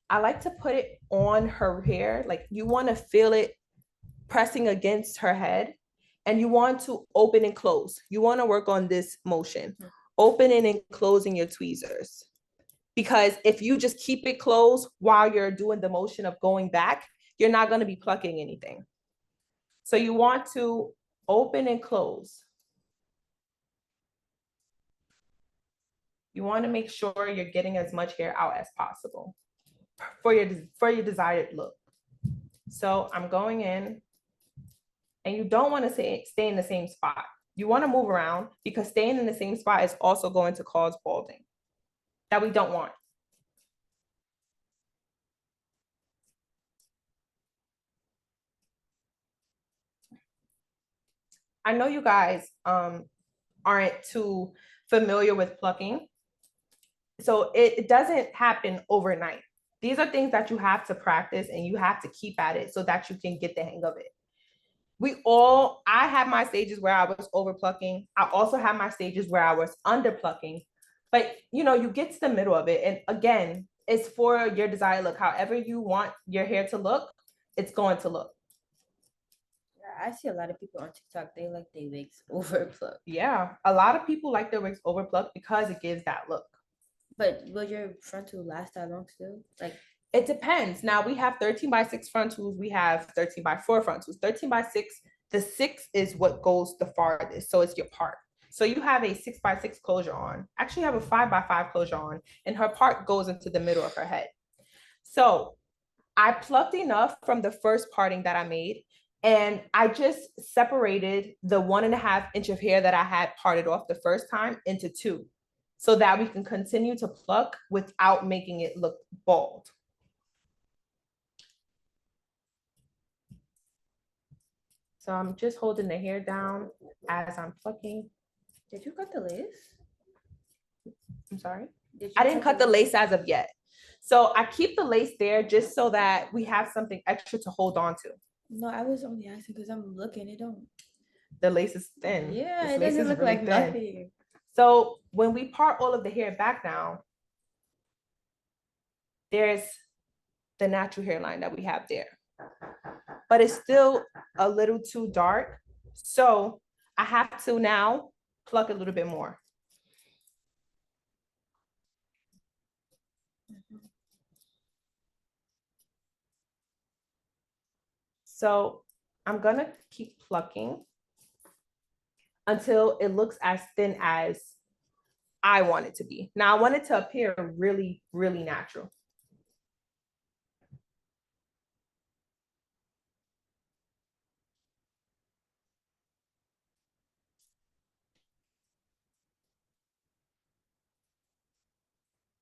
I like to put it on her hair. Like you want to feel it pressing against her head and you want to open and close. You want to work on this motion, opening and closing your tweezers. Because if you just keep it closed while you're doing the motion of going back, you're not going to be plucking anything. So you want to open and close. You want to make sure you're getting as much hair out as possible for your desired look. So I'm going in and you don't want to stay in the same spot. You want to move around because staying in the same spot is also going to cause balding that we don't want. I know you guys aren't too familiar with plucking. So it doesn't happen overnight. These are things that you have to practice and you have to keep at it so that you can get the hang of it. I had my stages where I was over plucking. I also had my stages where I was under plucking. But you know, you get to the middle of it. And again, it's for your desired look. However you want your hair to look, it's going to look. I see a lot of people on TikTok, they like their wigs over plucked. Yeah, a lot of people like their wigs over plucked because it gives that look. But will your frontal last that long still? Like, it depends. Now we have 13x6 frontals. We have 13x4 frontals. 13x6, the 6 is what goes the farthest. So it's your part. So you have a 6x6 closure on. Actually, you have a 5x5 closure on, and her part goes into the middle of her head. So I plucked enough from the first parting that I made, and I just separated the 1.5 inch of hair that I had parted off the first time into 2, so that we can continue to pluck without making it look bald. So I'm just holding the hair down as I'm plucking. Did you cut the lace? I'm sorry? I didn't cut the lace as of yet. So I keep the lace there just so that we have something extra to hold on to. No, I was only asking because I'm looking. It don't. The lace is thin. Yeah, this it doesn't look really like thin. Nothing. So when we part all of the hair back now, there's the natural hairline that we have there. But it's still a little too dark. So I have to now pluck a little bit more. So I'm gonna keep plucking until it looks as thin as I want it to be. Now I want it to appear really, really natural.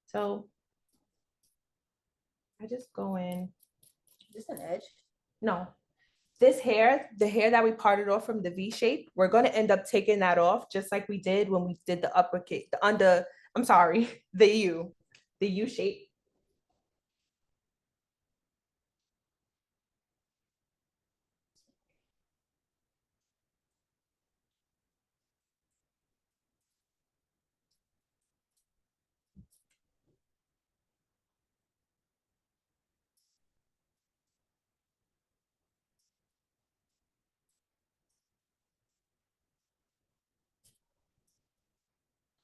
So I just go in. Is this an edge? No. This hair, the hair that we parted off from the V shape, we're going to end up taking that off just like we did when we did the uppercase, the U shape.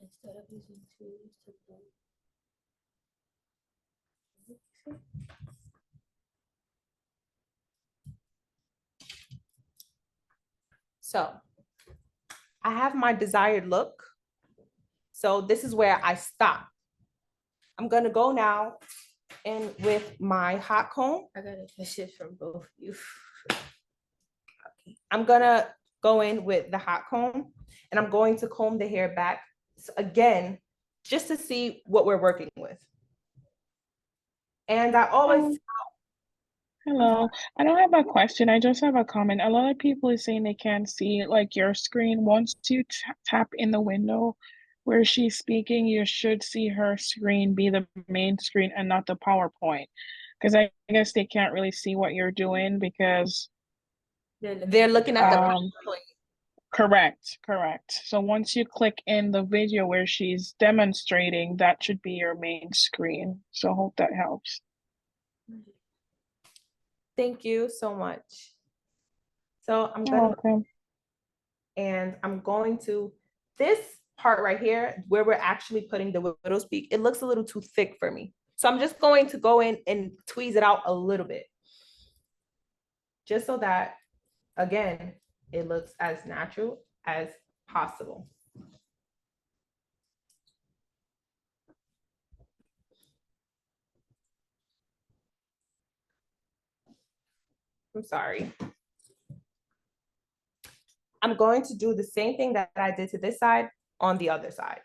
Instead of using 2 to blow. So I have my desired look. So this is where I stop. I'm gonna go now in with my hot comb. I gotta catch it from both of you. Okay. I'm gonna go in with the hot comb and I'm going to comb the hair back again, just to see what we're working with. And I always Hello. I don't have a question. I just have a comment. A lot of people are saying they can't see like your screen. Once you tap in the window where she's speaking, you should see her screen be the main screen and not the PowerPoint. Because I guess they can't really see what you're doing because they're looking at the PowerPoint. Correct. So once you click in the video where she's demonstrating, that should be your main screen. So I hope that helps. Thank you so much. So I'm going to, this part right here, where we're actually putting the widow's peak, it looks a little too thick for me. So I'm just going to go in and tweeze it out a little bit. Just so that, again, it looks as natural as possible. I'm sorry. I'm going to do the same thing that I did to this side on the other side.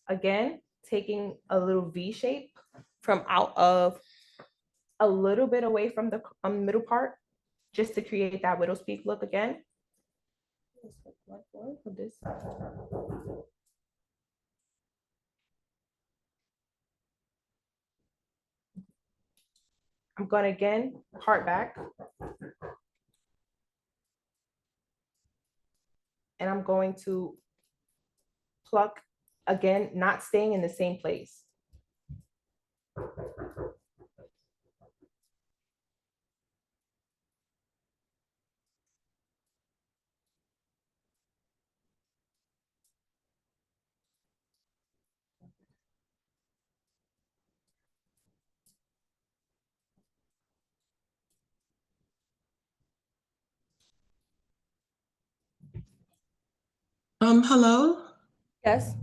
Again, taking a little V shape from out of a little bit away from the middle part, just to create that widow's peak look again. This. I'm going to again part back. And I'm going to pluck again, not staying in the same place. Hello. Yes.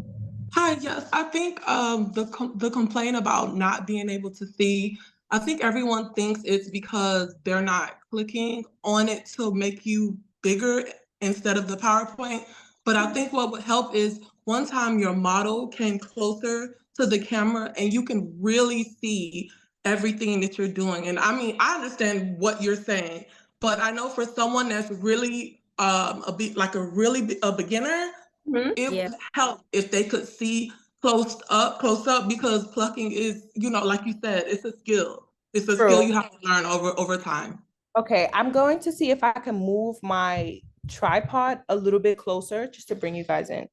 Hi, yes. I think the complaint about not being able to see, I think everyone thinks it's because they're not clicking on it to make you bigger instead of the PowerPoint. But I think what would help is one time your model came closer to the camera and you can really see everything that you're doing. And I mean, I understand what you're saying, but I know for someone that's really a beginner, it would help if they could see close up, because plucking is, like you said, it's a skill. It's a skill you have to learn over time. Okay, I'm going to see if I can move my tripod a little bit closer just to bring you guys in.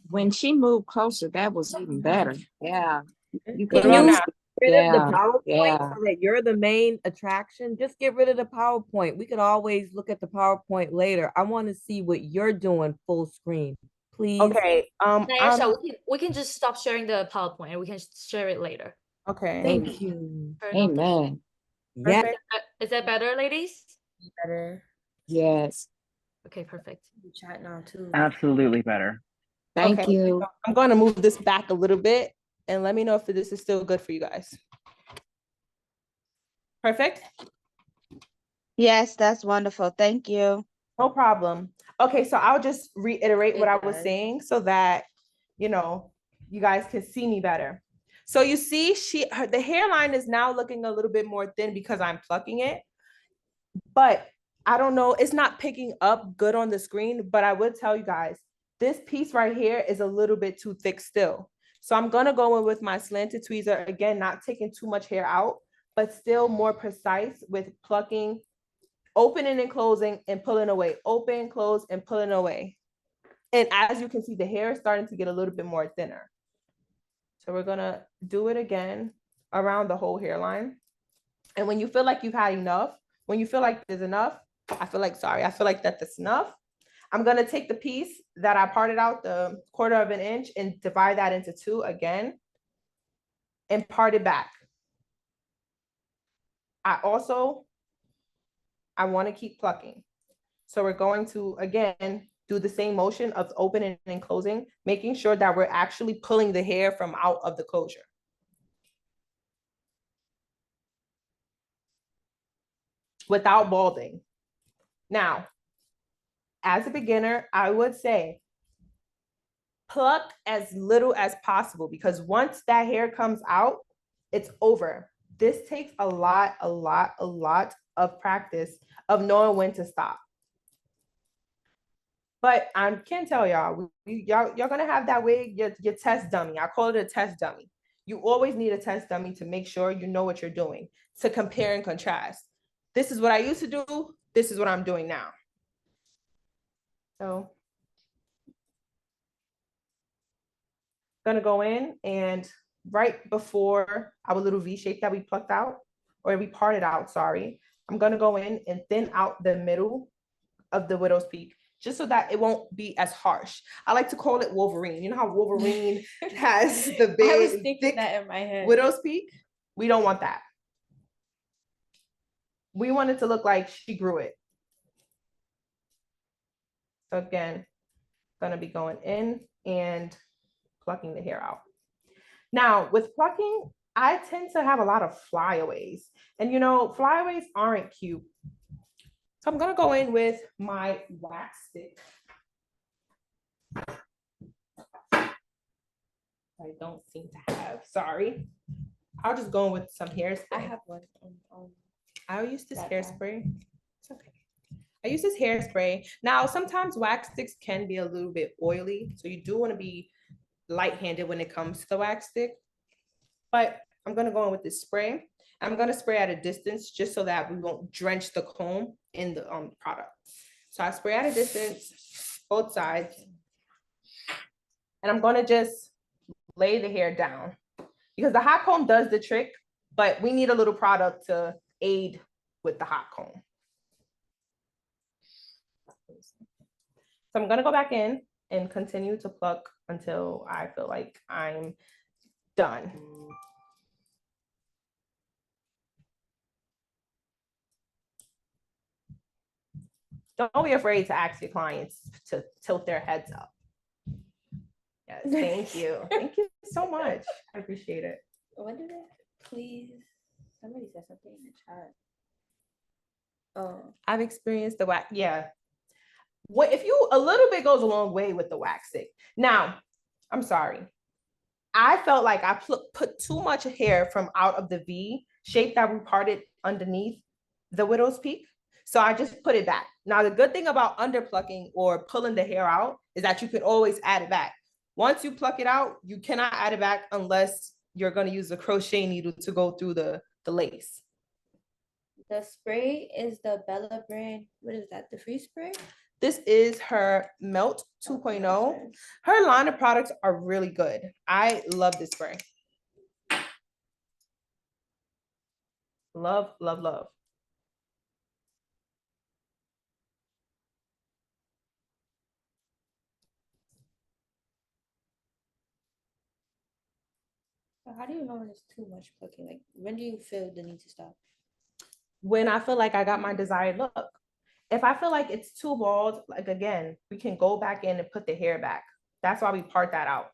When she moved closer, that was even better. Yeah. You Can could you use Rid of the yeah, PowerPoint yeah. so that you're the main attraction. Just get rid of the PowerPoint. We could always look at the PowerPoint later. I want to see what you're doing full screen, please. Okay. Nyasia, we can just stop sharing the PowerPoint and we can share it later. Okay. Thank you. Amen. Yeah. Is that better, ladies? Better. Yes. Okay, perfect. Chat now too. Absolutely better. Thank you. I'm going to move this back a little bit and let me know if this is still good for you guys. Perfect. Yes, that's wonderful. Thank you. No problem. Okay, so I'll just reiterate what I was saying so that, you guys can see me better. So you see, the hairline is now looking a little bit more thin because I'm plucking it. But I don't know, it's not picking up good on the screen, but I would tell you guys, this piece right here is a little bit too thick still. So I'm gonna go in with my slanted tweezer, again, not taking too much hair out, but still more precise with plucking, opening and closing and pulling away, open, close, and pulling away. And as you can see, the hair is starting to get a little bit more thinner. So we're gonna do it again around the whole hairline. And when you feel like you've had enough, when you feel like there's enough, I feel like that's enough. I'm gonna take the piece that I parted out, the 1/4 of an inch, and divide that into 2 again and part it back. I wanna keep plucking. So we're going to, again, do the same motion of opening and closing, making sure that we're actually pulling the hair from out of the closure. Without balding. Now, as a beginner, I would say pluck as little as possible because once that hair comes out, it's over. This takes a lot of practice of knowing when to stop. But I can tell y'all, y'all gonna have that wig, your test dummy. I call it a test dummy. You always need a test dummy to make sure you know what you're doing, to compare and contrast. This is what I used to do. This is what I'm doing now. So I'm gonna go in and right before our little V shape that we plucked out, or we parted out, sorry, I'm gonna go in and thin out the middle of the widow's peak, just so that it won't be as harsh. I like to call it Wolverine. You know how Wolverine has the big, I was thinking that in my head. widow's peak? We don't want that. We want it to look like she grew it. So again, gonna be going in and plucking the hair out. Now with plucking, I tend to have a lot of flyaways, and flyaways aren't cute. So I'm gonna go in with my wax stick. I don't seem to have. Sorry. I'll just go in with some hairspray. I have one. I'll use this that hairspray. It's okay. I use this hairspray. Now, sometimes wax sticks can be a little bit oily, so you do want to be light-handed when it comes to the wax stick. But I'm gonna go in with this spray. I'm gonna spray at a distance just so that we won't drench the comb in the product. So I spray at a distance, both sides. And I'm gonna just lay the hair down because the hot comb does the trick, but we need a little product to aid with the hot comb. So I'm gonna go back in and continue to pluck until I feel like I'm done. Don't be afraid to ask your clients to tilt their heads up. Yes, thank you. Thank you so much. I appreciate it. What did it? Please. Somebody said something in the chat. Oh, I've experienced the wax. Yeah. What if you a little bit goes a long way with the wax stick. Now, I'm sorry. I felt like I put too much hair from out of the V shape that we parted underneath the widow's peak. So I just put it back. Now, the good thing about underplucking or pulling the hair out is that you can always add it back. Once you pluck it out, you cannot add it back unless you're going to use a crochet needle to go through the lace. the spray is the Bella brand. What is that? The free spray? This is her Melt 2.0. Her line of products are really good. I love this spray. Love, love, love. So how do you know when it's too much plucking? Like, when do you feel the need to stop? When I feel like I got my desired look. If I feel like it's too bald, like again, we can go back in and put the hair back. That's why we part that out,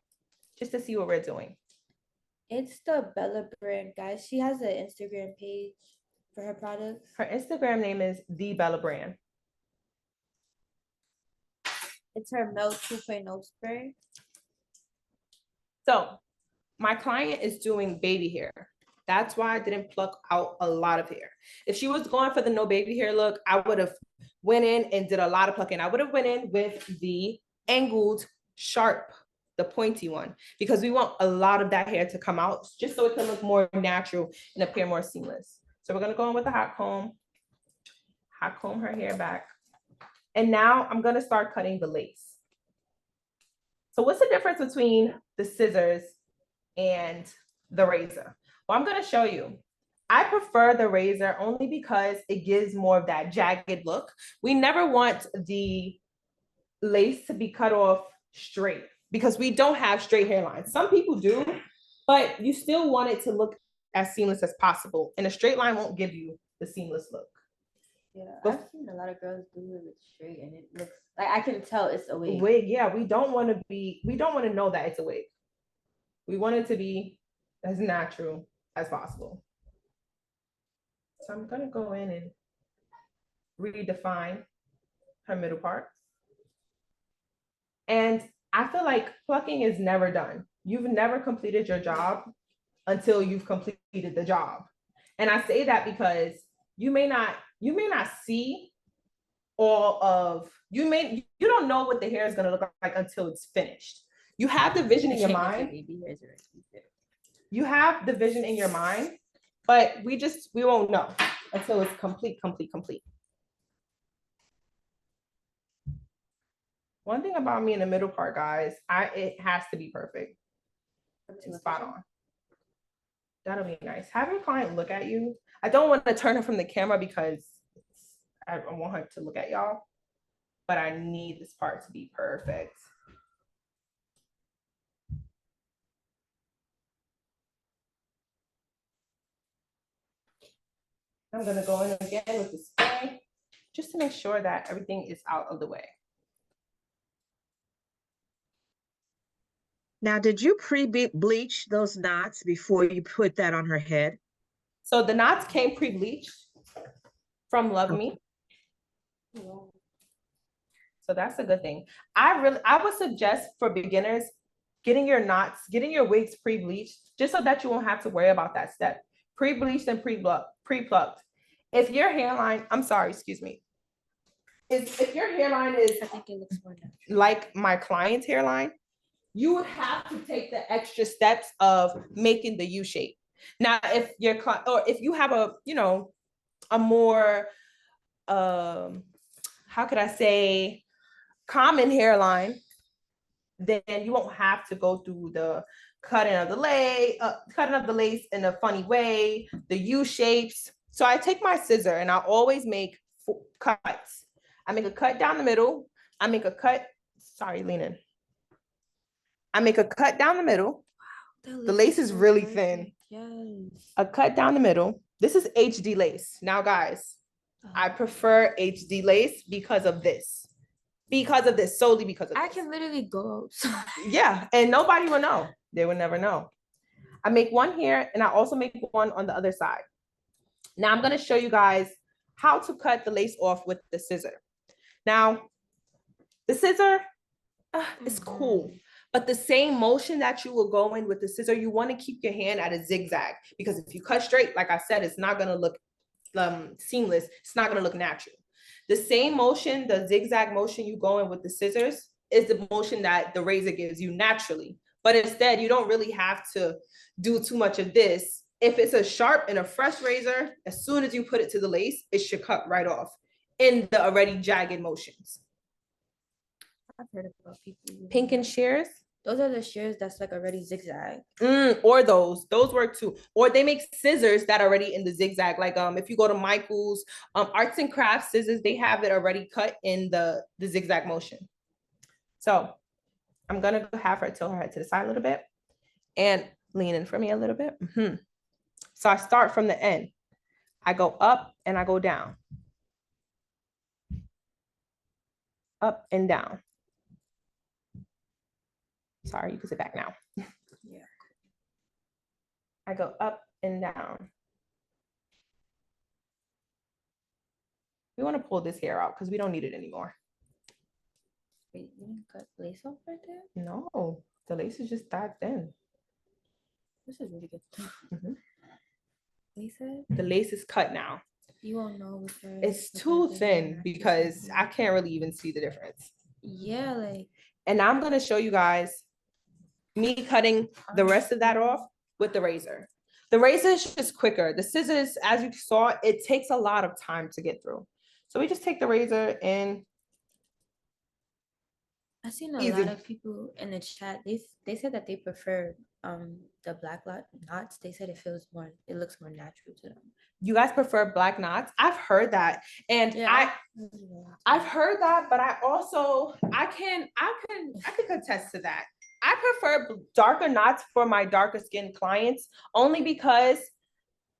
just to see what we're doing. It's the Bella brand, guys. She has an Instagram page for her products. Her Instagram name is The Bella Brand. It's her Melt 2.0 spray. So my client is doing baby hair. That's why I didn't pluck out a lot of hair. If she was going for the no baby hair look, I would have went in and did a lot of plucking. I would have went in with the angled sharp, the pointy one, because we want a lot of that hair to come out just so it can look more natural and appear more seamless. So we're gonna go in with the hot comb her hair back. And now I'm gonna start cutting the lace. So what's the difference between the scissors and the razor? Well, I'm gonna show you. I prefer the razor only because it gives more of that jagged look. We never want the lace to be cut off straight because we don't have straight hairlines. Some people do, but you still want it to look as seamless as possible. And a straight line won't give you the seamless look. Yeah, I've seen a lot of girls do it with straight and it looks like I can tell it's a wig. Wig, yeah, we don't want to know that it's a wig. We want it to be as natural as possible. So I'm gonna go in and redefine her middle part. And I feel like plucking is never done. You've never completed your job until you've completed the job. And I say that because you may not see all of, you don't know what the hair is gonna look like until it's finished. You have the vision in your mind. You have the vision in your mind, but we won't know until it's complete. One thing about me in the middle part, guys, it has to be perfect. It's spot on. That'll be nice. Have your client look at you. I don't want to turn her from the camera because I want her to look at y'all, but I need this part to be perfect. I'm gonna go in again with the spray just to make sure that everything is out of the way. Now, did you pre-bleach those knots before you put that on her head? So the knots came pre-bleached from Luvme. So that's a good thing. I would suggest for beginners, getting your knots, getting your wigs pre-bleached, just so that you won't have to worry about that step. Pre-bleached and pre-plucked. If your hairline, I'm sorry, excuse me. If your hairline is, I think it looks more natural. like my client's hairline, you would have to take the extra steps of making the U shape. Now, if your client, or if you have a, you know, a more, how could I say, common hairline, then you won't have to go through the cutting of the lace in a funny way, the U shapes. So I take my scissor and I always make cuts. I make a cut down the middle. I make a cut, sorry, lean in. I make a cut down the middle. The lace is really thin. Yes. A cut down the middle. This is HD lace. Now, guys, I prefer HD lace because of this. Solely because of this. I can literally go outside. Yeah, and nobody will know. They will never know. I make one here, and I also make one on the other side. Now, I'm going to show you guys how to cut the lace off with the scissor. Now, the scissor is cool. But the same motion that you will go in with the scissor, you want to keep your hand at a zigzag, because if you cut straight, like I said, it's not going to look seamless. It's not going to look natural. The same motion, the zigzag motion you go in with the scissors, is the motion that the razor gives you naturally. But instead, you don't really have to do too much of this. If it's a sharp and a fresh razor, as soon as you put it to the lace, it should cut right off in the already jagged motions. I've heard about people. Pink and shears. Those are the shears that's like already zigzag. Or those work too. Or they make scissors that are already in the zigzag. Like if you go to Michael's arts and crafts scissors, they have it already cut in the zigzag motion. So I'm gonna have her tilt her head to the side a little bit and lean in for me a little bit. So I start from the end. I go up and I go down. Up and down. Sorry, you can sit back now. Yeah. I go up and down. We want to pull this hair out because we don't need it anymore. Wait, you didn't cut lace off right there? No, the lace is just that thin. This is really good. Lace it? The lace is cut now. You won't know which one. It's too thin because I can't really even see the difference. Yeah, like. And I'm going to show you guys me cutting the rest of that off with the razor. The razor is just quicker. The scissors, as you saw, it takes a lot of time to get through. So we just take the razor and I've seen a lot of people in the chat. They said that they prefer the black knots. They said it looks more natural to them. You guys prefer black knots? I've heard that, and yeah, I've heard that, but I can contest to that. I prefer darker knots for my darker skinned clients only because,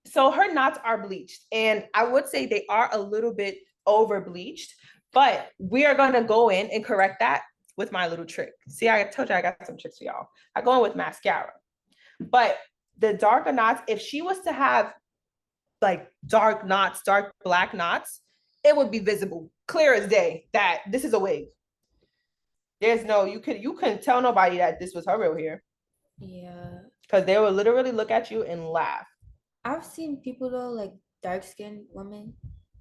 so her knots are bleached, and I would say they are a little bit over bleached, but we are gonna go in and correct that with my little trick. See, I told you I got some tricks for y'all. I go in with mascara, but the darker knots, if she was to have like dark knots, dark black knots, it would be visible, clear as day, that this is a wig. There's no, you couldn't tell nobody that this was her real hair. Yeah. Because they would literally look at you and laugh. I've seen people though, like dark-skinned women,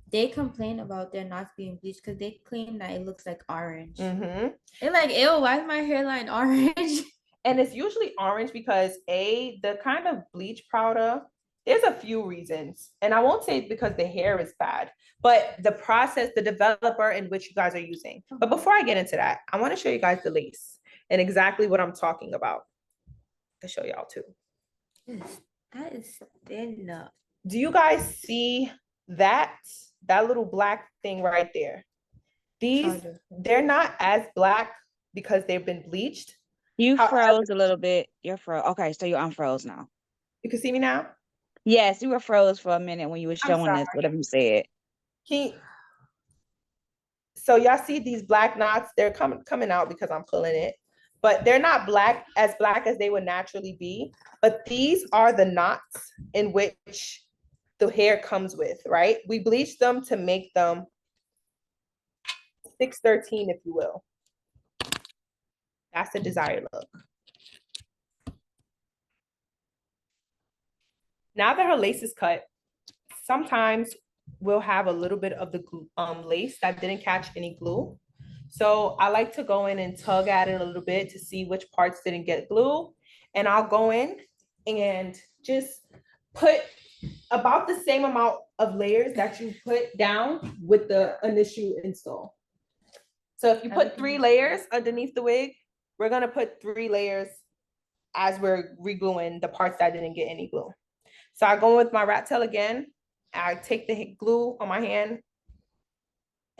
they complain about their knots being bleached because they claim that it looks like orange. They're like, ew, why is my hairline orange? And it's usually orange because the kind of bleach powder, there's a few reasons. And I won't say it's because the hair is bad, but the process, the developer in which you guys are using. But before I get into that, I want to show you guys the lace and exactly what I'm talking about. I'll show y'all too. That is thin. Do you guys see that little black thing right there? They're not as black because they've been bleached. You froze a little bit. You're froze. Okay, so you're unfroze now. You can see me now? Yes, you were froze for a minute when you were showing us whatever you said. So y'all see these black knots? They're coming out because I'm pulling it, but they're not as black as they would naturally be. But these are the knots in which the hair comes with, right? We bleach them to make them 613, if you will. That's the desired look. Now that her lace is cut, sometimes we'll have a little bit of the glue, lace that didn't catch any glue. So I like to go in and tug at it a little bit to see which parts didn't get glue. And I'll go in and just put about the same amount of layers that you put down with the initial install. So if you put 3 layers underneath the wig, we're gonna put 3 layers as we're re-gluing the parts that didn't get any glue. So I go with my rat tail again. I take the glue on my hand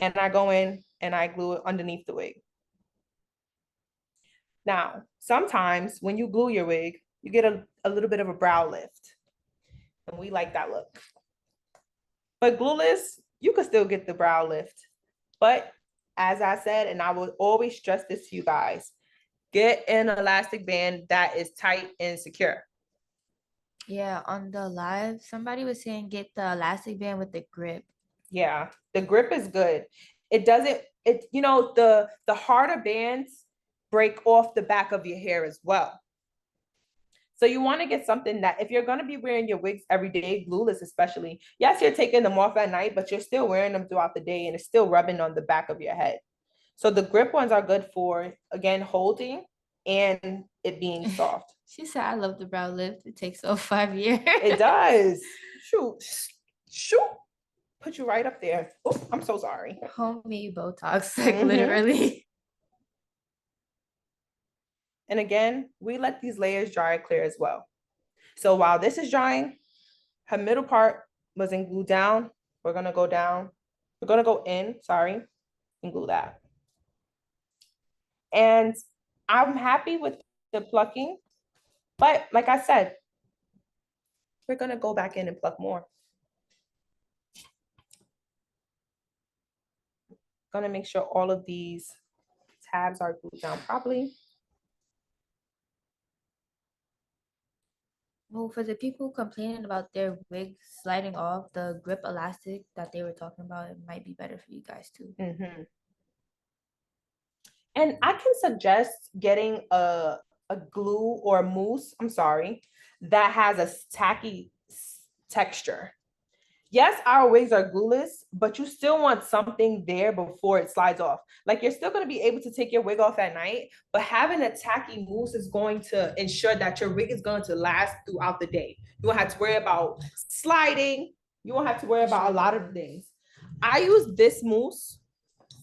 and I go in and I glue it underneath the wig. Now, sometimes when you glue your wig, you get a little bit of a brow lift. And we like that look. But glueless, you could still get the brow lift. But as I said, and I will always stress this to you guys, get an elastic band that is tight and secure. Yeah, on the live, somebody was saying get the elastic band with the grip. Yeah, the grip is good. It doesn't, you know, the harder bands break off the back of your hair as well. So you want to get something that if you're going to be wearing your wigs every day, glueless especially, yes, you're taking them off at night, but you're still wearing them throughout the day and it's still rubbing on the back of your head. So the grip ones are good for, again, holding and it being soft. She said, I love the brow lift. It takes off 5 years. It does. Shoot. Shoot. Put you right up there. Oh, I'm so sorry. Homemade Botox, like literally. And again, we let these layers dry clear as well. So while this is drying, her middle part wasn't glued down. We're gonna go down. We're gonna go in, sorry, and glue that. And I'm happy with the plucking, but like I said, we're gonna go back in and pluck more. Gonna make sure all of these tabs are glued down properly. Well, for the people complaining about their wigs sliding off, the grip elastic that they were talking about, it might be better for you guys too. And I can suggest getting a glue or a mousse, I'm sorry, that has a tacky texture. Yes, our wigs are glueless, but you still want something there before it slides off. Like you're still going to be able to take your wig off at night, but having a tacky mousse is going to ensure that your wig is going to last throughout the day. You won't have to worry about sliding. You won't have to worry about a lot of things. I use this mousse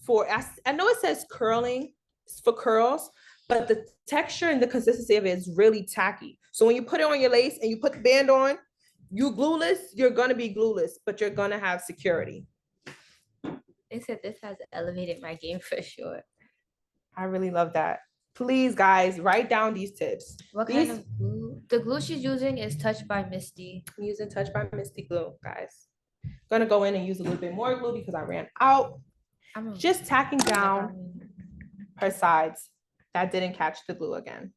for, I know it says curling, it's for curls, but the texture and the consistency of it is really tacky. So when you put it on your lace and you put the band on, you glueless, you're gonna be glueless, but you're gonna have security. They said this has elevated my game for sure. I really love that. Please, guys, write down these tips. What kind of glue? The glue she's using is Touch by Misty. I'm using Touch by Misty glue, guys. I'm gonna go in and use a little bit more glue because I ran out. Just tacking down her sides that didn't catch the glue again.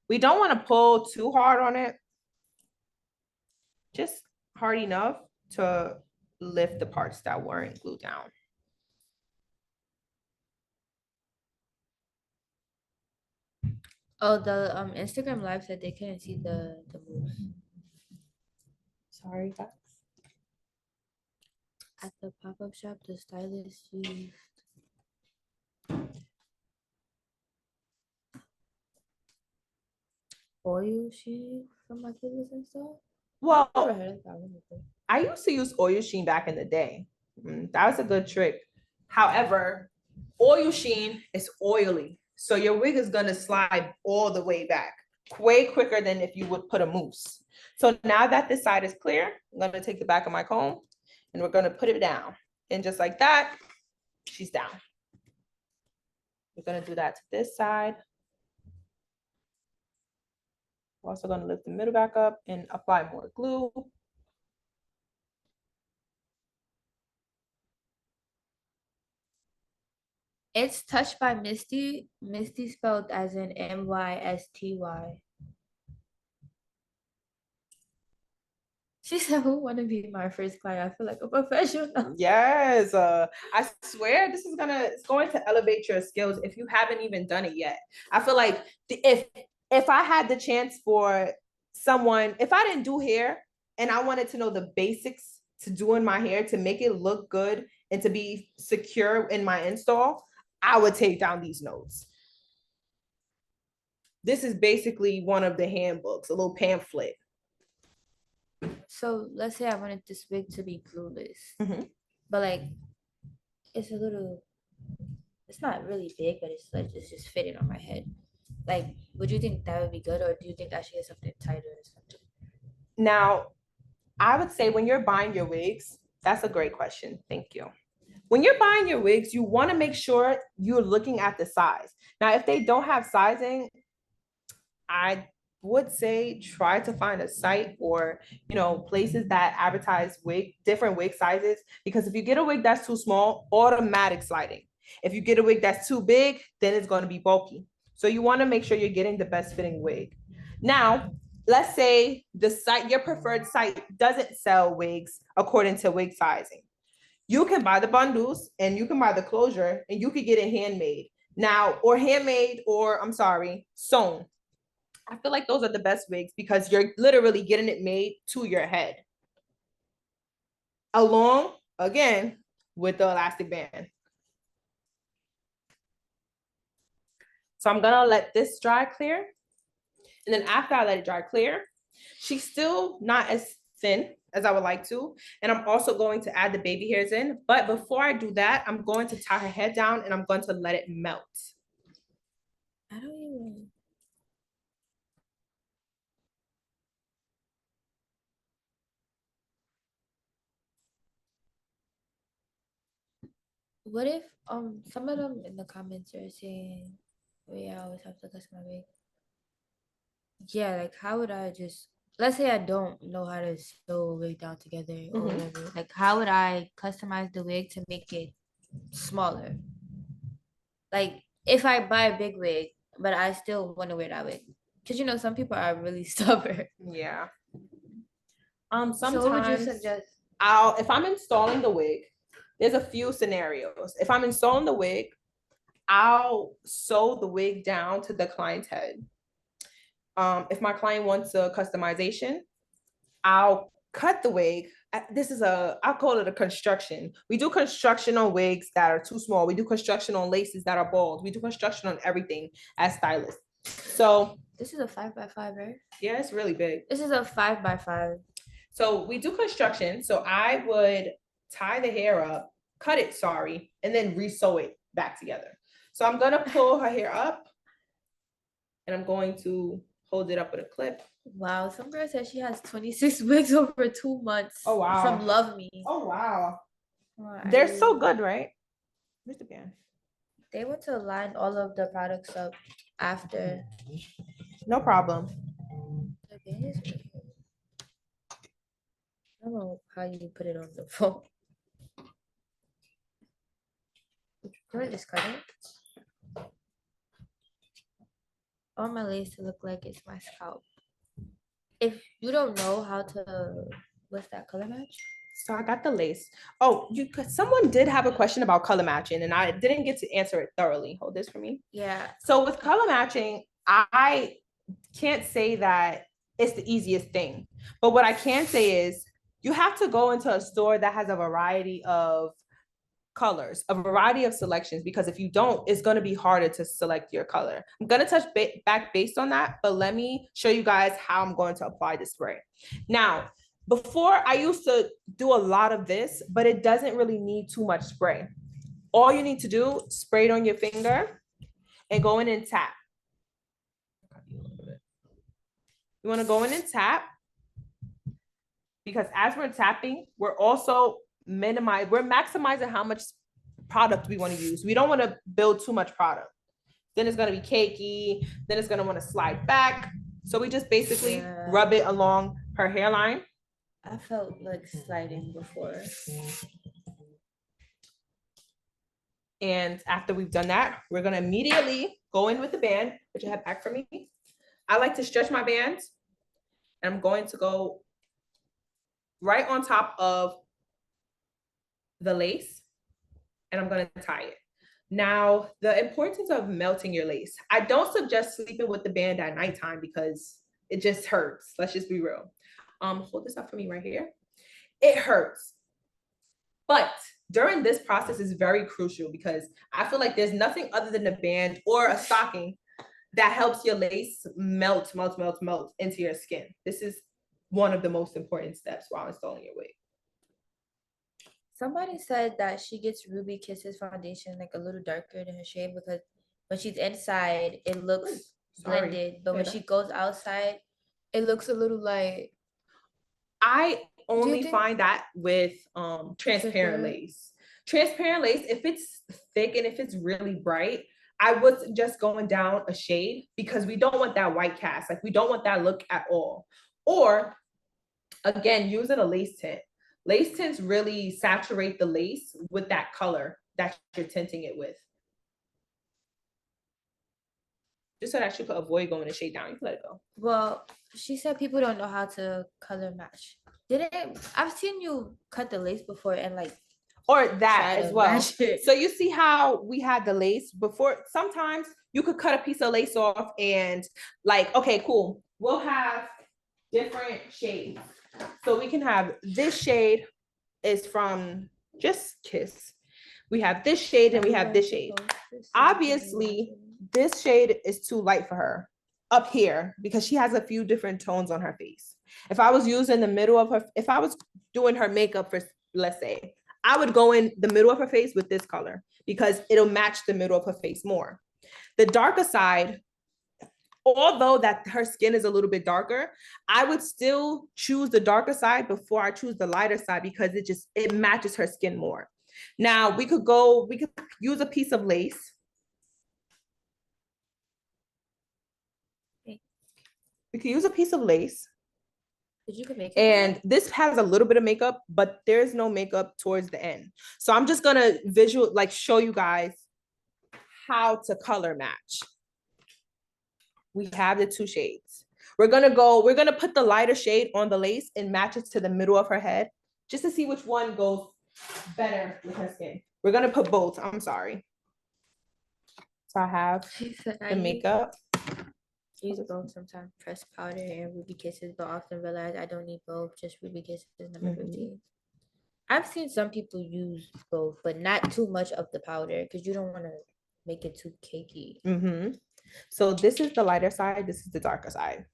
We don't want to pull too hard on it. Just hard enough to lift the parts that weren't glued down. Oh, the Instagram live said they couldn't see the moves. Sorry, guys. At the pop-up shop, the stylist used oil sheen from my kids and stuff. Well, I used to use oil sheen back in the day. That was a good trick. However, oil sheen is oily. So your wig is gonna slide all the way back way quicker than if you would put a mousse. So now that this side is clear, I'm gonna take the back of my comb and we're gonna put it down. And just like that, she's down. We're gonna do that to this side. We're also gonna lift the middle back up and apply more glue. It's Touched by Misty. Misty spelled as in MYSTY. She said, "Who want to be my first client? I feel like a professional." Yes, I swear this is it's going to elevate your skills if you haven't even done it yet. I feel like if I had the chance for someone, if I didn't do hair and I wanted to know the basics to doing my hair to make it look good and to be secure in my install, I would take down these notes. This is basically one of the handbooks, a little pamphlet. So let's say I wanted this wig to be glueless, but like it's not really big, but it's like it's just fitting on my head. Like, would you think that would be good, or do you think I should get something tighter or something? Now, I would say when you're buying your wigs, that's a great question. Thank you. When you're buying your wigs, you want to make sure you're looking at the size. Now, if they don't have sizing, I would say try to find a site or, you know, places that advertise different wig sizes, because if you get a wig that's too small, automatic sliding. If you get a wig that's too big, then it's going to be bulky. So you want to make sure you're getting the best fitting wig. Now, let's say your preferred site doesn't sell wigs according to wig sizing. You can buy the bundles and you can buy the closure and you could get it handmade. Now, or handmade, or I'm sorry, sewn. I feel like those are the best wigs because you're literally getting it made to your head. Along, again, with the elastic band. So I'm gonna let this dry clear. And then after I let it dry clear, she's still not as thin as I would like to. And I'm also going to add the baby hairs in. But before I do that, I'm going to tie her head down and I'm going to let it melt. I don't even... What if some of them in the comments are saying, "We always have to customize my wig." Yeah, like how would I just, let's say I don't know how to sew a wig down together or whatever. Like how would I customize the wig to make it smaller? Like if I buy a big wig, but I still want to wear that wig, because you know some people are really stubborn. Yeah. Sometimes, so what would you suggest? If I'm installing the wig, there's a few scenarios. If I'm installing the wig, I'll sew the wig down to the client's head. If my client wants a customization, I'll cut the wig. I'll call it a construction. We do construction on wigs that are too small. We do construction on laces that are bald. We do construction on everything as stylists. So this is a 5x5, right? Yeah, it's really big. This is a 5x5. So we do construction. So I would tie the hair up, cut it, and then re-sew it back together. So I'm gonna pull her hair up and I'm going to hold it up with a clip. Wow, some girl said she has 26 wigs over 2 months. Oh wow. From Luvme. Oh wow. They're so good, right? Where's the band? They want to line all of the products up after. No problem. The band is really good. I don't know how you put it on the phone. Would you just cut it? I want my lace to look like it's my scalp. If you don't know how to, what's that, color match? So I got the lace. Oh, someone did have a question about color matching and I didn't get to answer it thoroughly. Hold this for me. Yeah. So with color matching, I can't say that it's the easiest thing. But what I can say is you have to go into a store that has a variety of colors, a variety of selections, because if you don't, it's going to be harder to select your color. I'm going to touch back based on that, but let me show you guys how I'm going to apply the spray. Now, before I used to do a lot of this, but it doesn't really need too much spray. All you need to do, spray it on your finger and go in and tap. You want to go in and tap, because as we're tapping, we're also maximizing how much product we want to use. We don't want to build too much product. Then it's going to be cakey. Then it's going to want to slide back. So we just basically rub it along her hairline. I felt like sliding before. And after we've done that, we're going to immediately go in with the band, which you have back for me. I like to stretch my bands. And I'm going to go right on top of the lace, and I'm gonna tie it. Now, the importance of melting your lace. I don't suggest sleeping with the band at nighttime because it just hurts. Let's just be real. Hold this up for me right here. It hurts. But during this process is very crucial because I feel like there's nothing other than a band or a stocking that helps your lace melt into your skin. This is one of the most important steps while installing your wig. Somebody said that she gets Ruby Kisses foundation like a little darker than her shade because when she's inside, it looks blended, but when she goes outside, it looks a little light. I only find that with transparent lace. Transparent lace, if it's thick and if it's really bright, I would suggest going down a shade because we don't want that white cast. Like we don't want that look at all. Or again, using a lace tint. Lace tints really saturate the lace with that color that you're tinting it with. Just so that you could avoid going a shade down. You can let it go. Well, she said people don't know how to color match. I've seen you cut the lace before and like or that as well. So you see how we had the lace before. Sometimes you could cut a piece of lace off and like, okay, cool. We'll have different shades. So we can have this shade is from Just Kiss. We have this shade and we have this shade. Obviously, this shade is too light for her up here because she has a few different tones on her face. If I was using the middle of her, if I was doing her makeup for, let's say, I would go in the middle of her face with this color because it'll match the middle of her face more. The darker side, although that her skin is a little bit darker, I would still choose the darker side before I choose the lighter side because it matches her skin more. Now we could use a piece of lace. We could use a piece of lace. And this has a little bit of makeup, but there's no makeup towards the end. So I'm just gonna show you guys how to color match. We have the two shades. We're gonna put the lighter shade on the lace and match it to the middle of her head, just to see which one goes better with her skin. We're gonna put both, I'm sorry. So I have the makeup. Use both sometimes, press powder and Ruby Kisses, but often realize I don't need both, just Ruby Kisses number 15. I've seen some people use both, but not too much of the powder because you don't want to make it too cakey. So this is the lighter side, this is the darker side.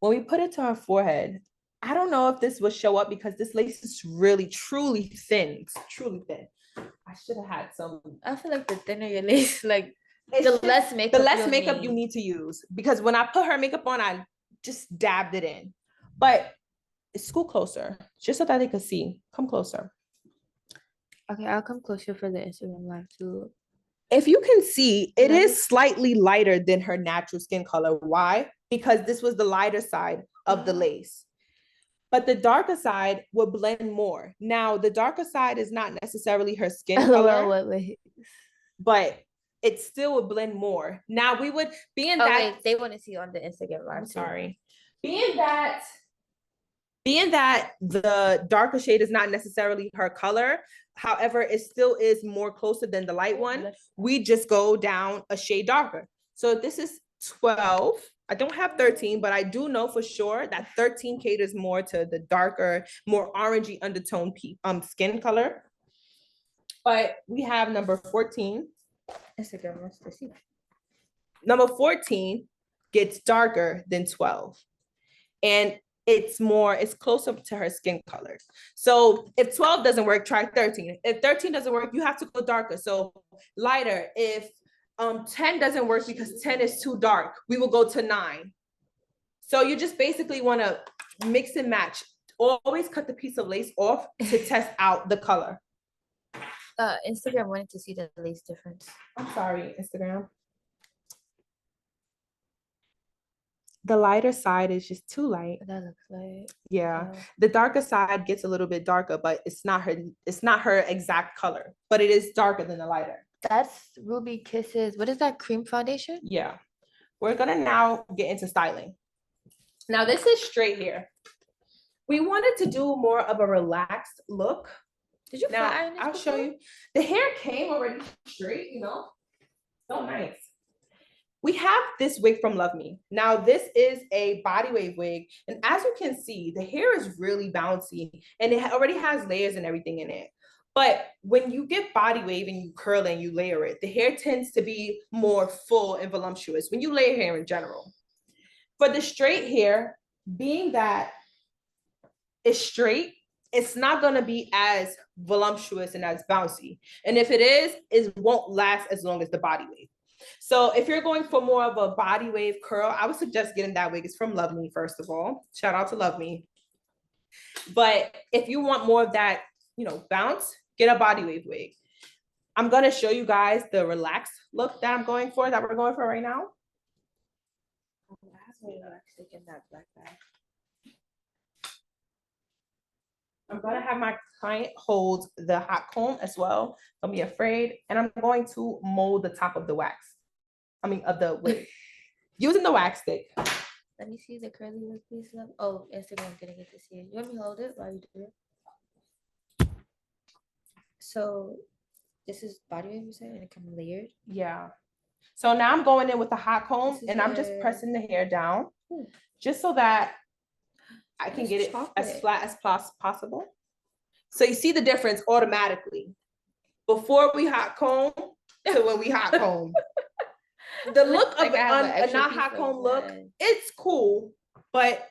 When we put it to her forehead, I don't know if this will show up because this lace is really, truly thin. It's truly thin. I should have had some. I feel like the thinner your lace, like the less makeup you need to use, because when I put her makeup on, I just dabbed it in. But scoot closer, just so that they could see. Come closer. Okay, I'll come closer for the Instagram live too. If you can see, it is slightly lighter than her natural skin color. Why? Because this was the lighter side of the lace. But the darker side will blend more. Now, the darker side is not necessarily her skin color, but it still would blend more. Now, we would, being that... Wait, they want to see on the Instagram live. I'm sorry. Being that the darker shade is not necessarily her color, however, it still is more closer than the light one, we just go down a shade darker. So this is 12. I don't have 13, but I do know for sure that 13 caters more to the darker, more orangey undertone skin color. But we have number 14. Instagram wants to see. Number 14 gets darker than 12. And it's closer to her skin color. So if 12 doesn't work, try 13. If 13 doesn't work, you have to go darker. So lighter. If 10 doesn't work because 10 is too dark, we will go to 9. So you just basically want to mix and match. Always cut the piece of lace off to test out the color. Instagram wanted to see the lace difference. I'm sorry, Instagram. The lighter side is just too light. That looks light. Yeah. The darker side gets a little bit darker, but it's not her exact color, but it is darker than the lighter. That's Ruby Kisses. What is that, cream foundation? Yeah. We're gonna now get into styling. Now this is straight hair. We wanted to do more of a relaxed look. Did you Now, flat iron this I'll show before? you. The hair came already straight, you know? So nice. We have this wig from Luvme. Now, this is a body wave wig. And as you can see, the hair is really bouncy and it already has layers and everything in it. But when you get body wave and you curl and you layer it, the hair tends to be more full and voluptuous when you layer hair in general. For the straight hair, being that it's straight, it's not gonna be as voluptuous and as bouncy. And if it is, it won't last as long as the body wave. So if you're going for more of a body wave curl, I would suggest getting that wig. It's from Luvme, first of all. Shout out to Luvme. But if you want more of that, you know, bounce, get a body wave wig. I'm gonna show you guys the relaxed look that I'm going for, that we're going for right now. I'm gonna have my client hold the hot comb as well. Don't be afraid. And I'm going to mold the top of the wax. Of the wig. Using the wax stick. Let me see the curly look, please. Love. Oh, Instagram didn't get to see it. You want me to hold it while you do it? So this is body wave, you said, and it comes layered. Yeah. So now I'm going in with the hot comb and I'm just pressing the hair down just so that I can get it as flat as possible. So you see the difference automatically. Before we hot comb to when we hot comb. The look of a not hot comb look, it's cool, but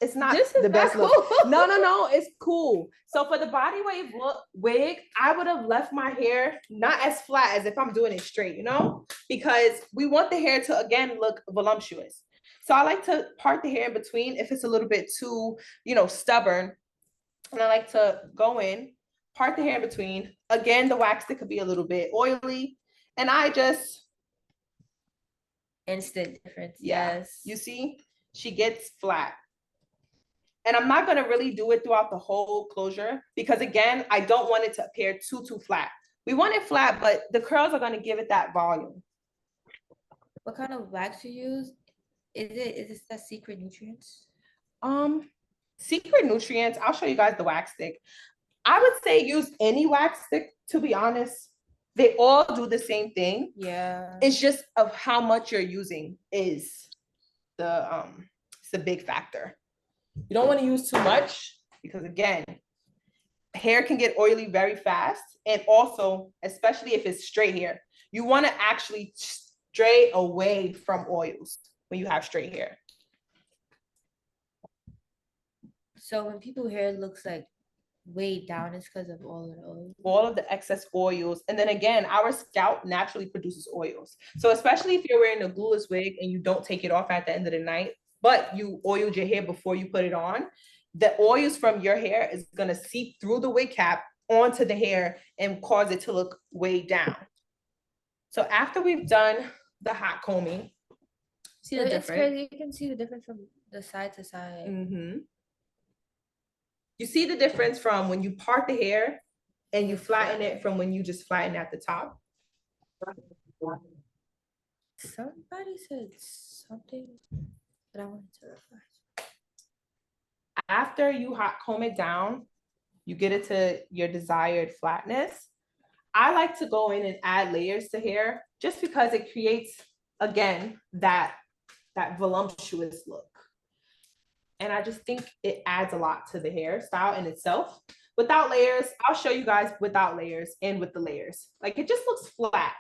it's not the best look. No, it's cool. So for the body wave wig, I would have left my hair not as flat as if I'm doing it straight, you know, because we want the hair to, again, look voluptuous. So I like to part the hair in between if it's a little bit too, you know, stubborn. And I like to go in, part the hair in between. Again, the wax stick could be a little bit oily. And I just... Instant difference. Yeah. Yes. You see, she gets flat. And I'm not gonna really do it throughout the whole closure because, again, I don't want it to appear too flat. We want it flat, but the curls are gonna give it that volume. What kind of wax you use? Is it that Secret Nutrients? Secret Nutrients, I'll show you guys the wax stick. I would say use any wax stick, to be honest. They all do the same thing. Yeah. It's just of how much you're using is it's a big factor. You don't want to use too much because, again, hair can get oily very fast. And also, especially if it's straight hair, you want to actually stray away from oils when you have straight hair. So when people's hair looks like way down, it's because of all of the oils. All of the excess oils. And then again, our scalp naturally produces oils. So especially if you're wearing a glueless wig and you don't take it off at the end of the night, but you oiled your hair before you put it on, the oils from your hair is going to seep through the wig cap onto the hair and cause it to look way down. So after we've done the hot combing, see the difference? Crazy. You can see the difference from the side to side. Mm-hmm. You see the difference from when you part the hair and you flatten it from when you just flatten at the top. Somebody said something that I wanted to refresh. After you hot comb it down, you get it to your desired flatness. I like to go in and add layers to hair just because it creates, again, that voluptuous look. And I just think it adds a lot to the hairstyle in itself. Without layers, I'll show you guys without layers and with the layers. Like, it just looks flat.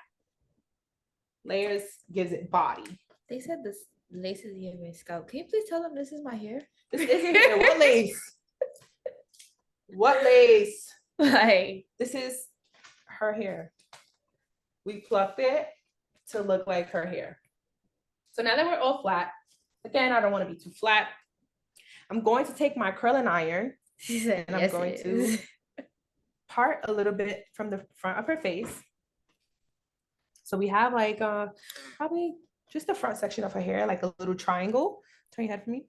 Layers gives it body. They said this lace is in my scalp. Can you please tell them this is my hair? This isn't hair. What lace? What lace? Like, this is her hair. We plucked it to look like her hair. So now that we're all flat, again, I don't want to be too flat. I'm going to take my curling iron and I'm going to part a little bit from the front of her face. So we have like probably just the front section of her hair, like a little triangle. Turn your head for me.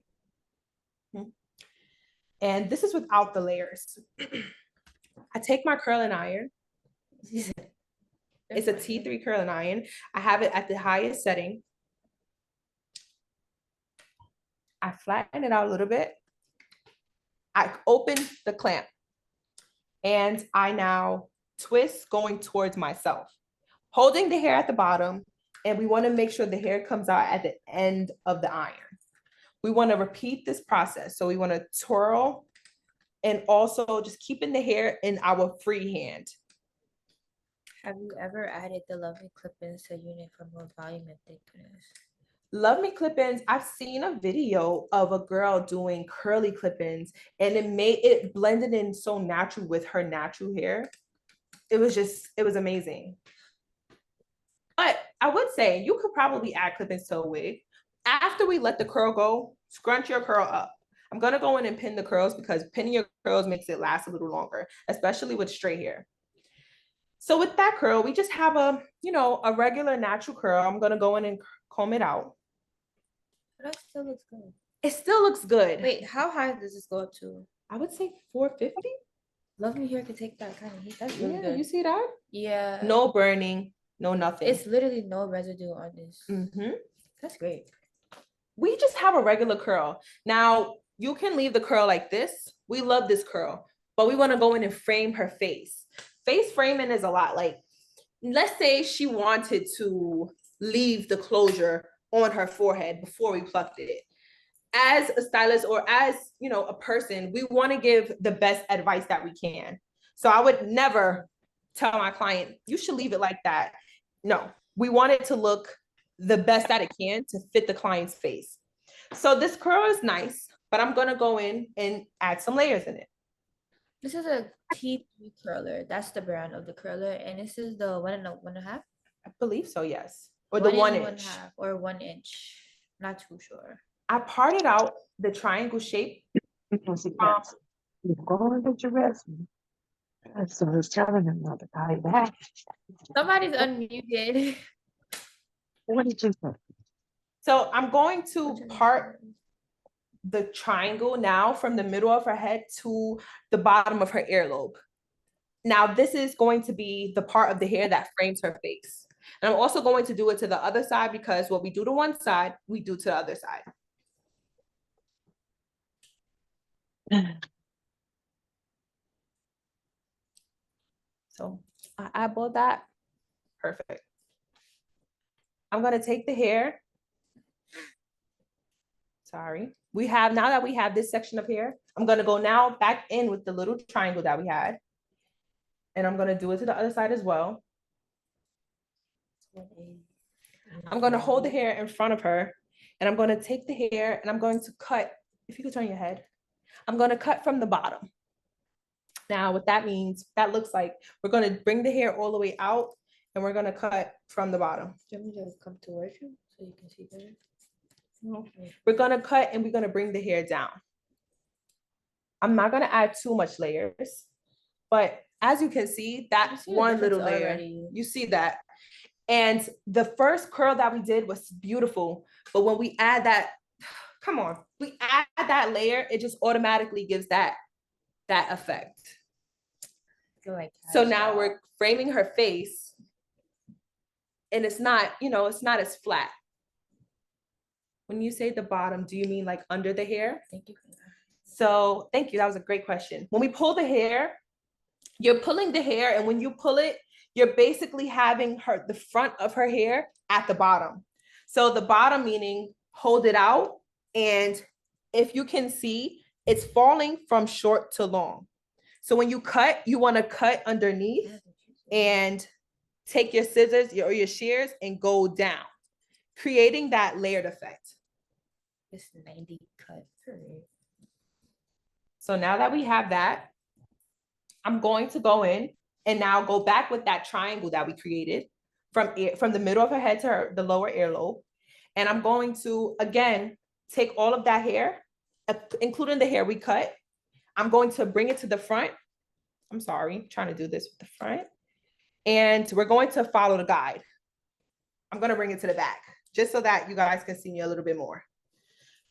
And this is without the layers. I take my curling iron. It's a T3 curling iron. I have it at the highest setting. I flatten it out a little bit. I open the clamp and I now twist going towards myself, holding the hair at the bottom. And we want to make sure the hair comes out at the end of the iron. We want to repeat this process. So we want to twirl and also just keeping the hair in our free hand. Have you ever added the Luvme clip-ins to unit for more volume and thickness? Luvme clip-ins, I've seen a video of a girl doing curly clip-ins and it blended in so natural with her natural hair. It was amazing. But I would say you could probably add clip-ins to a wig. After we let the curl go, scrunch your curl up. I'm gonna go in and pin the curls because pinning your curls makes it last a little longer, especially with straight hair. So with that curl, we just have a regular natural curl. I'm gonna go in and comb it out. That still looks good. It still looks good. Wait, how high does this go up to? I would say 450. Luvme hair could take that kind of heat. That's really good. You see that? Yeah. No burning, no nothing. It's literally no residue on this. That's great. We just have a regular curl. Now, you can leave the curl like this. We love this curl, but we want to go in and frame her face. Face framing is a lot. Like, let's say she wanted to leave the closure on her forehead before we plucked it. As a stylist or as, a person, we want to give the best advice that we can. So I would never tell my client, you should leave it like that. No, we want it to look the best that it can to fit the client's face. So this curl is nice, but I'm going to go in and add some layers in it. This is a T3 curler. That's the brand of the curler. And this is the 1.5? I believe so, yes. Or the 1 inch. 1.5 or 1 inch. Not too sure. I parted out the triangle shape. Going to your restroom. So I was telling him not to call you back. Somebody's unmuted. What did you say? So I'm going to part the triangle now from the middle of her head to the bottom of her earlobe. Now this is going to be the part of the hair that frames her face. And I'm also going to do it to the other side because what we do to one side, we do to the other side. So I eyeball that. Perfect. I'm going to take the hair. Sorry. Now that we have this section of hair, I'm going to go now back in with the little triangle that we had. And I'm going to do it to the other side as well. I'm going to hold the hair in front of her and I'm going to take the hair and I'm going to cut, if you could turn your head, I'm going to cut from the bottom. Now, what that means, that looks like we're going to bring the hair all the way out and we're going to cut from the bottom. Do you want me to come towards you so you can see better? Okay. We're going to cut and we're going to bring the hair down. I'm not going to add too much layers, but as you can see, that's one little layer. Already. You see that. And the first curl that we did was beautiful. But when we add that, come on, we add that layer, it just automatically gives that effect. So now we're framing her face and it's not, it's not as flat. When you say the bottom, do you mean like under the hair? Thank you. So thank you. That was a great question. When we pull the hair, you're pulling the hair, and when you pull it, you're basically having the front of her hair at the bottom. So the bottom meaning hold it out. And if you can see, it's falling from short to long. So when you cut, you want to cut underneath and take your scissors or your shears and go down, creating that layered effect. This 90 cut. So now that we have that, I'm going to go in and now go back with that triangle that we created from the middle of her head to the lower earlobe. And I'm going to, again, take all of that hair, including the hair we cut. I'm going to bring it to the front. I'm sorry, trying to do this with the front. And we're going to follow the guide. I'm going to bring it to the back just so that you guys can see me a little bit more.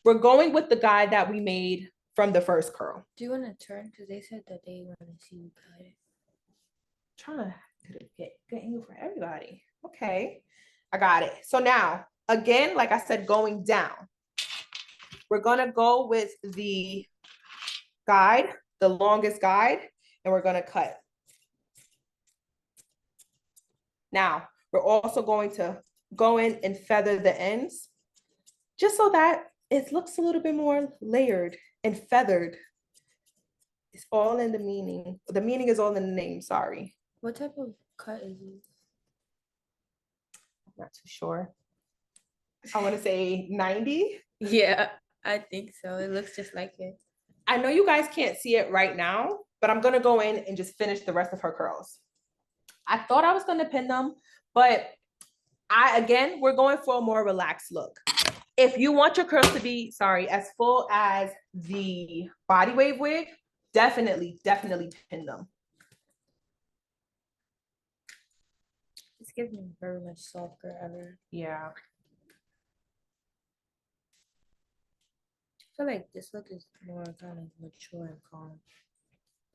We're going with the guide that we made from the first curl. Do you want to turn? Because they said that they want to see you cut it. Trying to get good angle for everybody. Okay, I got it. So now, again, like I said, going down. We're going to go with the guide, the longest guide, and we're gonna cut. Now, we're also going to go in and feather the ends, just so that it looks a little bit more layered and feathered. It's all in the meaning. The meaning is all in the name, sorry. What type of cut is it? I'm not too sure. I want to say 90. Yeah, I think so. It looks just like it. I know you guys can't see it right now, but I'm gonna go in and just finish the rest of her curls. I thought I was gonna pin them, but again, we're going for a more relaxed look. If you want your curls to be, as full as the body wave wig, definitely pin them. This gives me very much softer ever. Yeah. I feel like this look is more kind of mature and calm.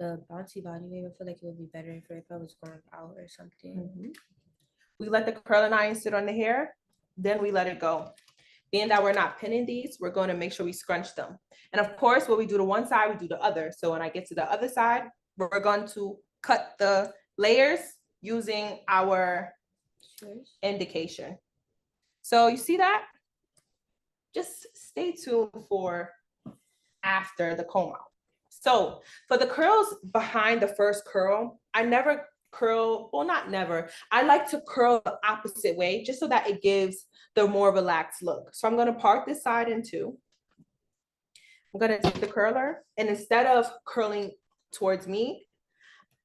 The bouncy body wave, I feel like it would be better if I was going out or something. We let the curling iron sit on the hair, then we let it go. Being that we're not pinning these, we're going to make sure we scrunch them. And of course, when we do the one side, we do the other. So when I get to the other side, we're going to cut the layers using our indication. So you see that? Just stay tuned for after the comb out. So for the curls behind the first curl, I never curl, well, not never. I like to curl the opposite way just so that it gives the more relaxed look. So I'm going to part this side in two. I'm going to take the curler, and instead of curling towards me,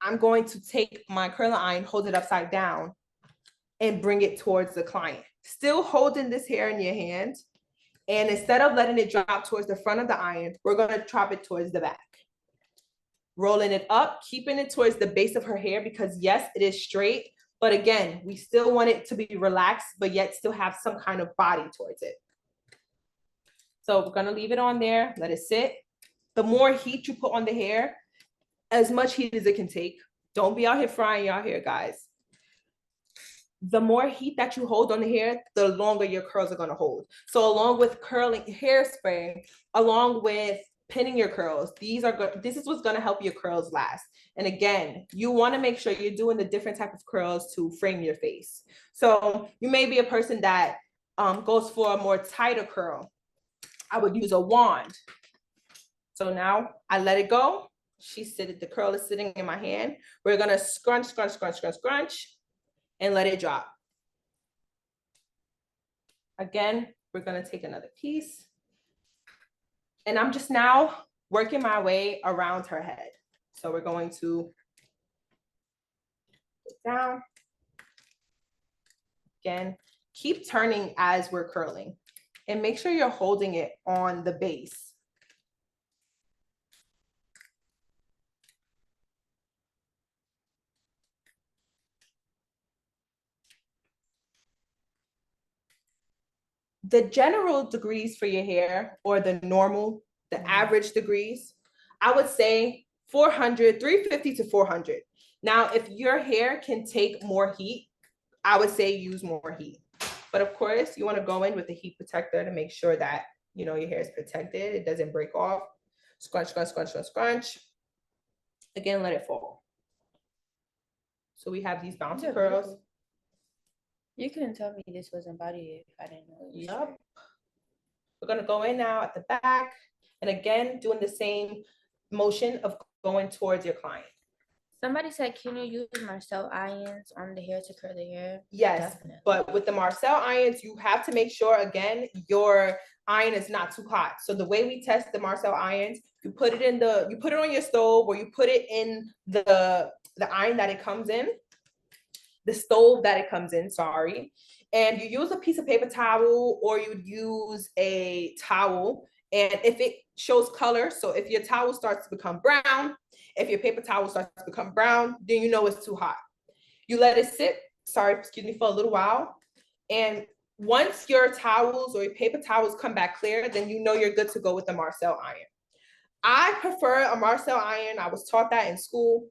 I'm going to take my curling iron, hold it upside down, and bring it towards the client. Still holding this hair in your hand. And instead of letting it drop towards the front of the iron, we're going to drop it towards the back. Rolling it up, keeping it towards the base of her hair, because yes, it is straight, but again, we still want it to be relaxed, but yet still have some kind of body towards it. So we're going to leave it on there, let it sit. The more heat you put on the hair, as much heat as it can take. Don't be out here frying your hair, guys. The more heat that you hold on the hair, the longer your curls are going to hold. So along with curling hairspray, along with pinning your curls, this is what's going to help your curls last. And again, you want to make sure you're doing the different type of curls to frame your face. So you may be a person that goes for a more tighter curl. I would use a wand. So now I let it go. The curl is sitting in my hand. We're going to scrunch, and let it drop. Again, we're going to take another piece. And I'm just now working my way around her head. So we're going to put it down. Again, keep turning as we're curling. And make sure you're holding it on the base. The general degrees for your hair, or the normal, the average degrees, I would say 350 to 400. Now, if your hair can take more heat, I would say use more heat. But of course, you want to go in with a heat protector to make sure that, your hair is protected. It doesn't break off. Scrunch. Again, let it fall. So we have these bouncy curls. You couldn't tell me this wasn't body if I didn't know it was. Yep. We're going to go in now at the back. And again, doing the same motion of going towards your client. Somebody said, can you use Marcel irons on the hair to curl the hair? Yes, definitely. But with the Marcel irons, you have to make sure, again, your iron is not too hot. So the way we test the Marcel irons, you put it on your stove, or you put it in the iron that it comes in. The stove that it comes in, and you use a piece of paper towel, or you'd use a towel, and if it shows color, so if your towel starts to become brown, if your paper towel starts to become brown, then you know it's too hot. You let it sit, for a little while, and once your towels or your paper towels come back clear, then you know you're good to go with the Marcel iron. I prefer a Marcel iron. I was taught that in school.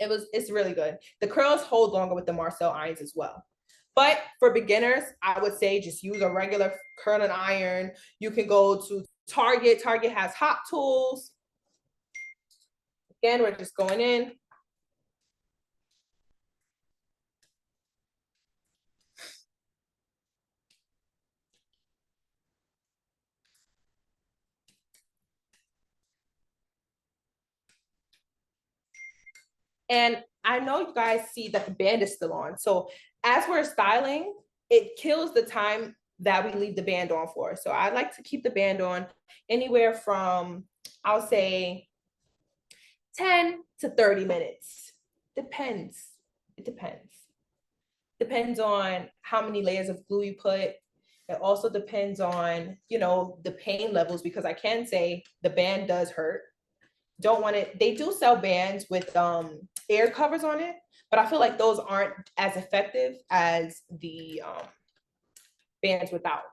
It's really good. The curls hold longer with the Marcel irons as well. But for beginners, I would say just use a regular curling iron. You can go to Target. Target has hot tools. Again, we're just going in. And I know you guys see that the band is still on. So as we're styling, it kills the time that we leave the band on for. So I like to keep the band on anywhere from, I'll say 10 to 30 minutes. Depends. It depends. Depends on how many layers of glue you put. It also depends on, you know, the pain levels, because I can say the band does hurt. Don't want it. They do sell bands with air covers on it, but I feel like those aren't as effective as the bands without.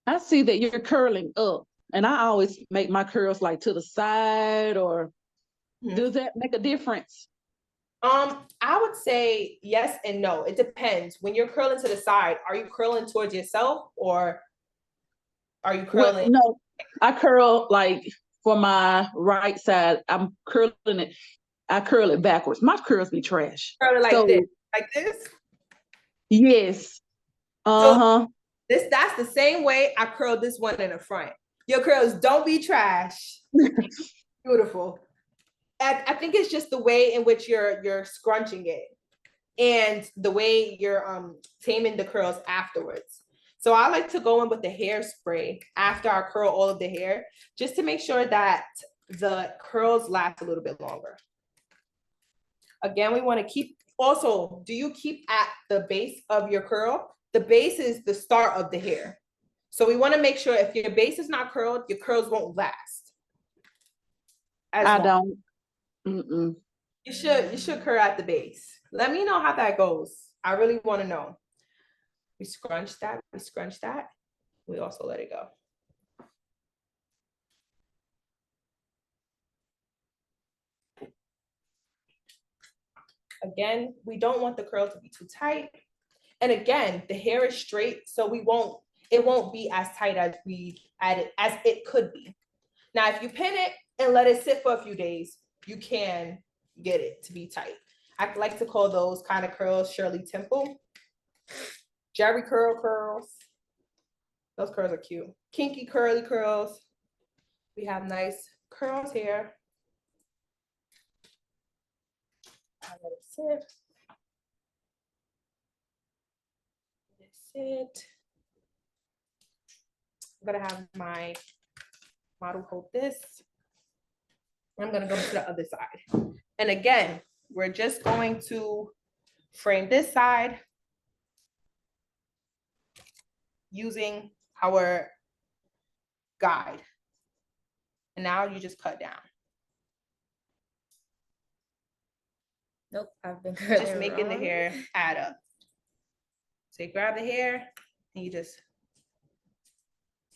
I see that you're curling up, and I always make my curls like to the side, or does that make a difference? I would say yes and no. It depends. When you're curling to the side, are you curling towards yourself or are you curling? Well, no, I curl like for my right side. I'm curling it. I curl it backwards. My curls be trash. Curl it like this, like this. Yes. So that's the same way I curled this one in the front. Your curls don't be trash. Beautiful. I think it's just the way in which you're scrunching it and the way you're taming the curls afterwards. So I like to go in with the hairspray after I curl all of the hair, just to make sure that the curls last a little bit longer. Again, we want to keep, also, do you keep at the base of your curl? The base is the start of the hair. So we want to make sure if your base is not curled, your curls won't last. I don't. You should curl at the base. Let me know how that goes. I really want to know. We scrunch that, we also let it go. Again, we don't want the curl to be too tight. And again, the hair is straight, so it won't be as tight as it could be. Now, if you pin it and let it sit for a few days, you can get it to be tight. I like to call those kind of curls Shirley Temple. Jerry curl curls. Those curls are cute. Kinky curly curls. We have nice curls here. I let it sit. Let it sit. I'm gonna have my model hold this. I'm gonna go to the other side. And again, we're just going to frame this side using our guide. And now you just cut down. Nope, I've been just making the hair add up. So you grab the hair and you just.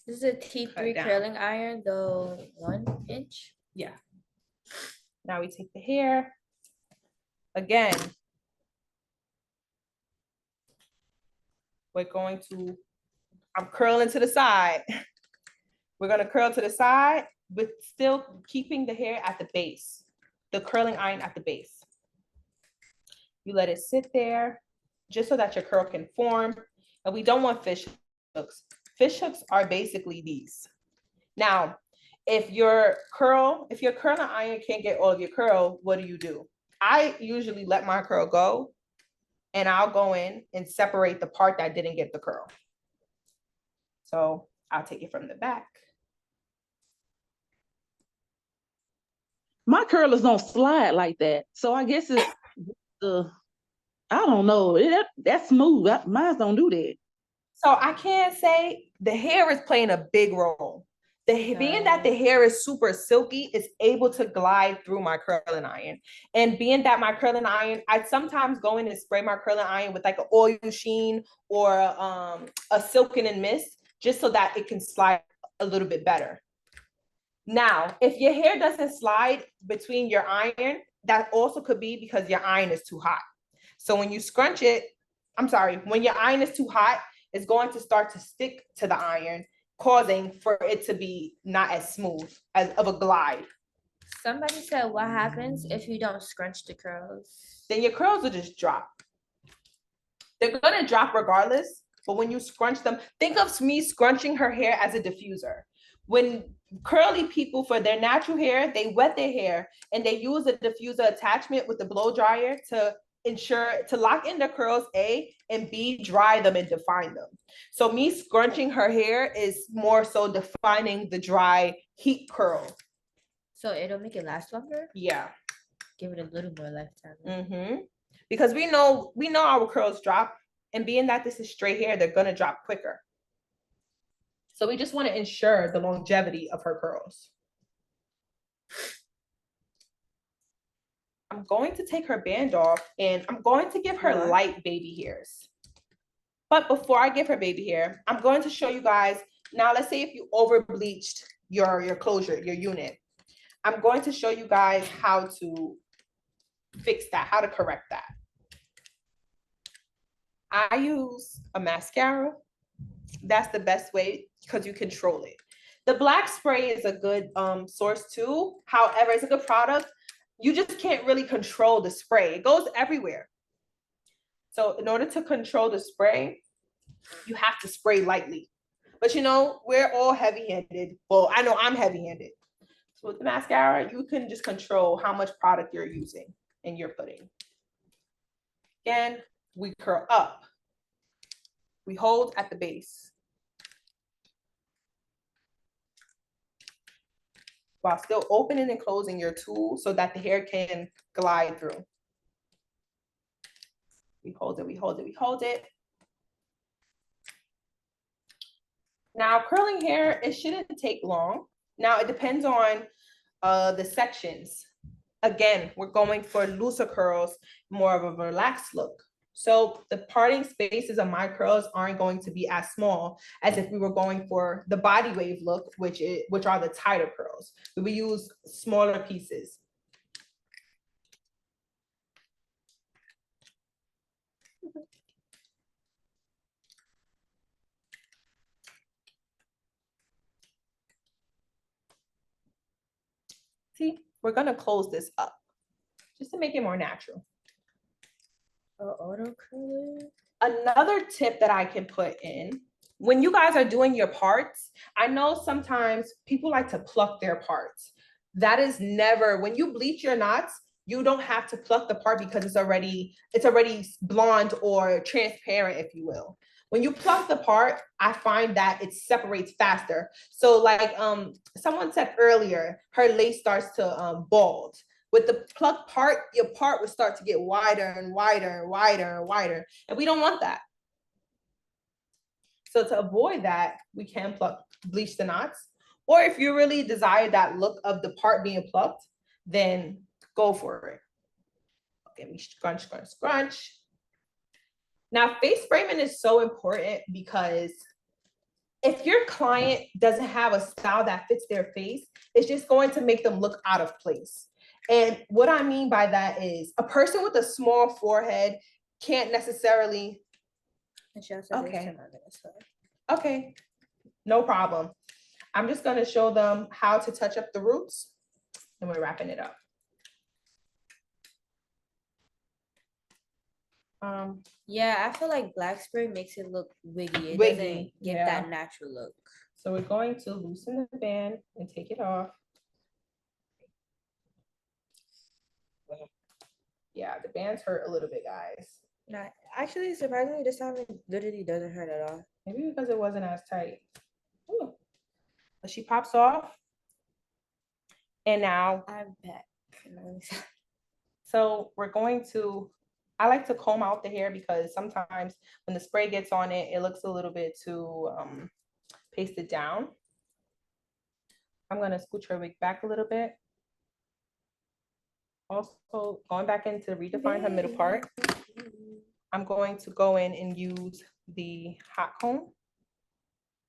This is a T3 curling iron, the 1 inch. Yeah. Now we take the hair. Again, we're going to, I'm curling to the side. We're going to curl to the side, but still keeping the hair at the base, the curling iron at the base. You let it sit there just so that your curl can form. And we don't want fish hooks. Fish hooks are basically these. Now, if your curling iron can't get all of your curl, what do? I usually let my curl go and I'll go in and separate the part that didn't get the curl. So I'll take it from the back. My curlers don't slide like that. So I guess it's I don't know. That's smooth. Mine don't do that. So I can't say the hair is playing a big role. Being that the hair is super silky, it's able to glide through my curling iron. And being that my curling iron, I sometimes go in and spray my curling iron with like an oil sheen or a silken and mist, just so that it can slide a little bit better. Now, if your hair doesn't slide between your iron, that also could be because your iron is too hot. So when you scrunch it, when your iron is too hot, it's going to start to stick to the iron, causing for it to be not as smooth as of a glide. Somebody said, what happens if you don't scrunch the curls? Then your curls will just drop. They're gonna drop regardless, but when you scrunch them, think of me scrunching her hair as a diffuser. When curly people, for their natural hair, they wet their hair and they use a diffuser attachment with the blow dryer to lock in the curls, A, and B, dry them and define them. So me scrunching her hair is more so defining the dry heat curl. So it'll make it last longer? Yeah. Give it a little more lifetime. Because we know our curls drop, and being that this is straight hair, they're gonna drop quicker. So we just want to ensure the longevity of her curls. I'm going to take her band off and I'm going to give her light baby hairs. But before I give her baby hair, I'm going to show you guys, now let's say if you over bleached your closure, your unit, I'm going to show you guys how to fix that, how to correct that. I use a mascara. That's the best way because you control it. The black spray is a good source too. However, it's a good product. You just can't really control the spray. It goes everywhere. So in order to control the spray, you have to spray lightly. But you know, we're all heavy-handed. Well, I know I'm heavy-handed. So with the mascara, you can just control how much product you're using and you're putting. Again, we curl up. We hold at the base. While still opening and closing your tool so that the hair can glide through. We hold it, we hold it, we hold it. Now, curling hair, it shouldn't take long. Now, it depends on the sections. Again, we're going for looser curls, more of a relaxed look. So the parting spaces of my curls aren't going to be as small as if we were going for the body wave look, which are the tighter curls. We will use smaller pieces. See, we're gonna close this up just to make it more natural. Auto curler. Another tip that I can put in, when you guys are doing your parts, I know sometimes people like to pluck their parts. That is never, when you bleach your knots, you don't have to pluck the part because it's already blonde or transparent, if you will. When you pluck the part, I find that it separates faster. So like someone said earlier, her lace starts to bald. With the plucked part, your part would start to get wider and wider and wider and wider. And we don't want that. So to avoid that, we can bleach the knots. Or if you really desire that look of the part being plucked, then go for it. Okay, me scrunch, scrunch, scrunch. Now, face framing is so important because if your client doesn't have a style that fits their face, it's just going to make them look out of place. And what I mean by that is a person with a small forehead can't necessarily. Okay. Okay, no problem. I'm just going to show them how to touch up the roots and we're wrapping it up. Yeah, I feel like black spray makes it look wiggy. It Wiggy, doesn't get yeah. that natural look. So we're going to loosen the band and take it off. Yeah, the bands hurt a little bit, guys. Nah, actually, surprisingly, this time it literally doesn't hurt at all. Maybe because it wasn't as tight. Ooh. But she pops off. And now I'm back. So we're going to, I like to comb out the hair because sometimes when the spray gets on it, it looks a little bit too pasted down. I'm going to scooch her wig back a little bit. Also, going back in to redefine her middle part, I'm going to go in and use the hot comb.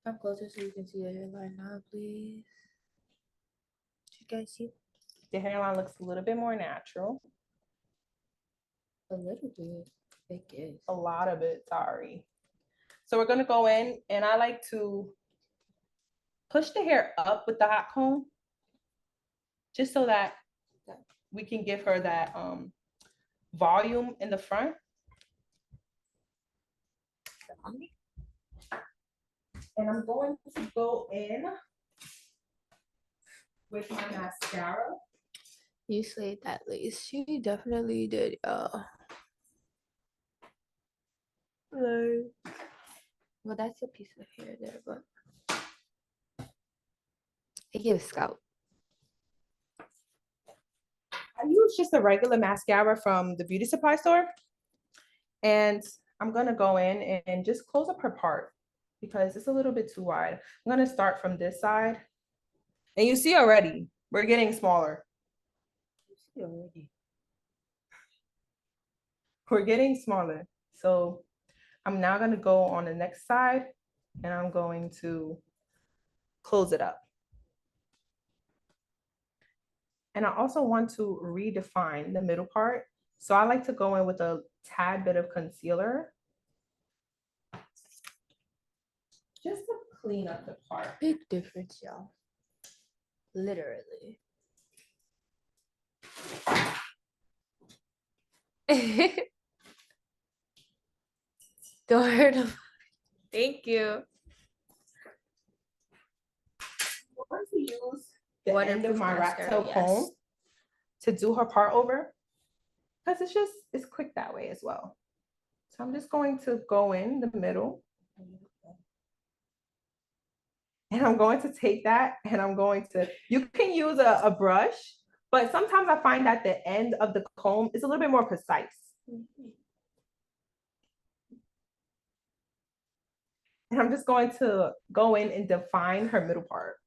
Come closer so you can see the hairline now, please. Did you guys see? The hairline looks a little bit more natural. A little bit. It is. A lot of it, sorry. So we're going to go in and I like to push the hair up with the hot comb just so that we can give her that volume in the front. And I'm going to go in with my mascara. You slayed that lace. She definitely did. Well, that's a piece of hair there, but it gives scalp. I use just a regular mascara from the beauty supply store. And I'm gonna go in and just close up her part because it's a little bit too wide. I'm gonna start from this side. And you see already, we're getting smaller. We're getting smaller. So I'm now gonna go on the next side and I'm going to close it up. And I also want to redefine the middle part. So I like to go in with a tad bit of concealer. Just to clean up the part. Big difference, y'all. Literally. Don't hurt him. Thank you. I'm going to use the end of my rat tail comb to do her part over because it's quick that way as well. So I'm just going to go in the middle and I'm going to take that and I'm going to, you can use a brush, but sometimes I find that the end of the comb is a little bit more precise. And I'm just going to go in and define her middle part.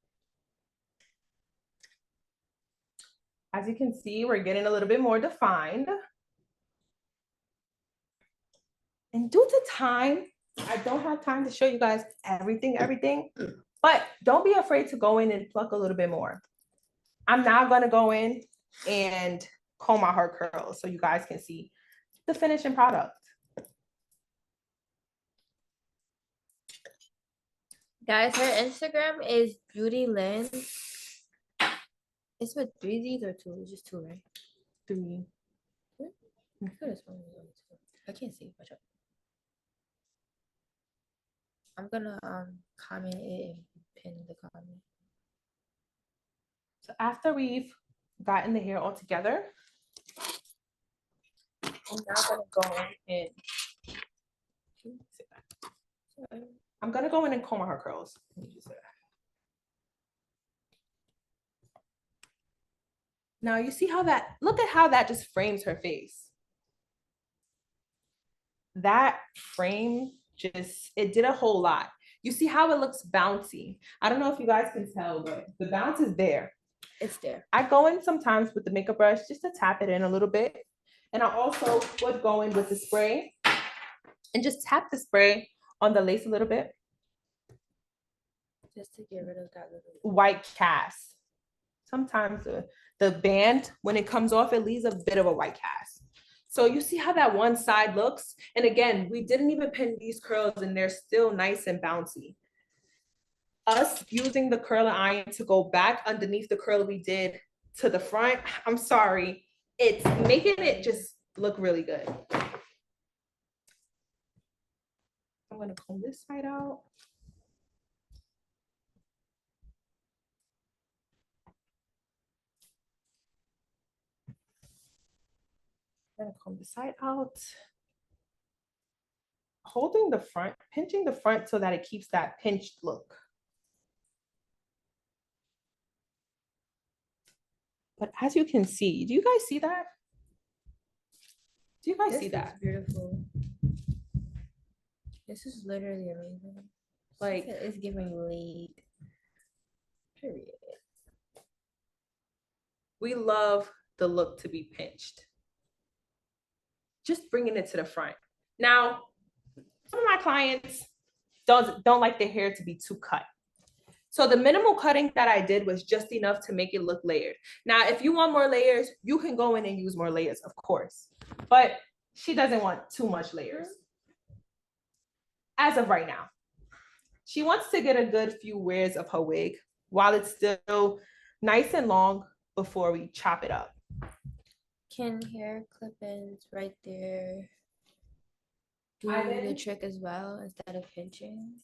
As you can see, we're getting a little bit more defined. And due to time, I don't have time to show you guys everything, but don't be afraid to go in and pluck a little bit more. I'm now gonna go in and comb out her curls so you guys can see the finishing product. Guys, her Instagram is Beauty Lens. It's with 3 Z's or 2? It's just 2, right? 3. I can't see. Watch out. I'm gonna comment it and pin the comment. So after we've gotten the hair all together, I'm now gonna go in and comb out her curls. Now you see how look at how that just frames her face. That frame it did a whole lot. You see how it looks bouncy. I don't know if you guys can tell, but the bounce is there. It's there. I go in sometimes with the makeup brush just to tap it in a little bit. And I also would go in with the spray and just tap the spray on the lace a little bit. Just to get rid of that little white cast. Sometimes the band, when it comes off, it leaves a bit of a white cast. So you see how that one side looks? And again, we didn't even pin these curls and they're still nice and bouncy. Us using the curling iron to go back underneath the curl we did to the front, I'm sorry, it's making it just look really good. I'm gonna comb this side out. I'm gonna comb the side out. Holding the front, pinching the front so that it keeps that pinched look. But as you can see, do you guys see that? Do you guys see that? Beautiful. This is literally amazing. Like, it's giving lead. Period. We love the look to be pinched. Just bringing it to the front. Now, some of my clients don't like their hair to be too cut. So the minimal cutting that I did was just enough to make it look layered. Now, if you want more layers, you can go in and use more layers, of course. But she doesn't want too much layers. As of right now. She wants to get a good few wears of her wig while it's still nice and long, before we chop it up. Can hair clip-ins right there do the trick as well instead of pinching?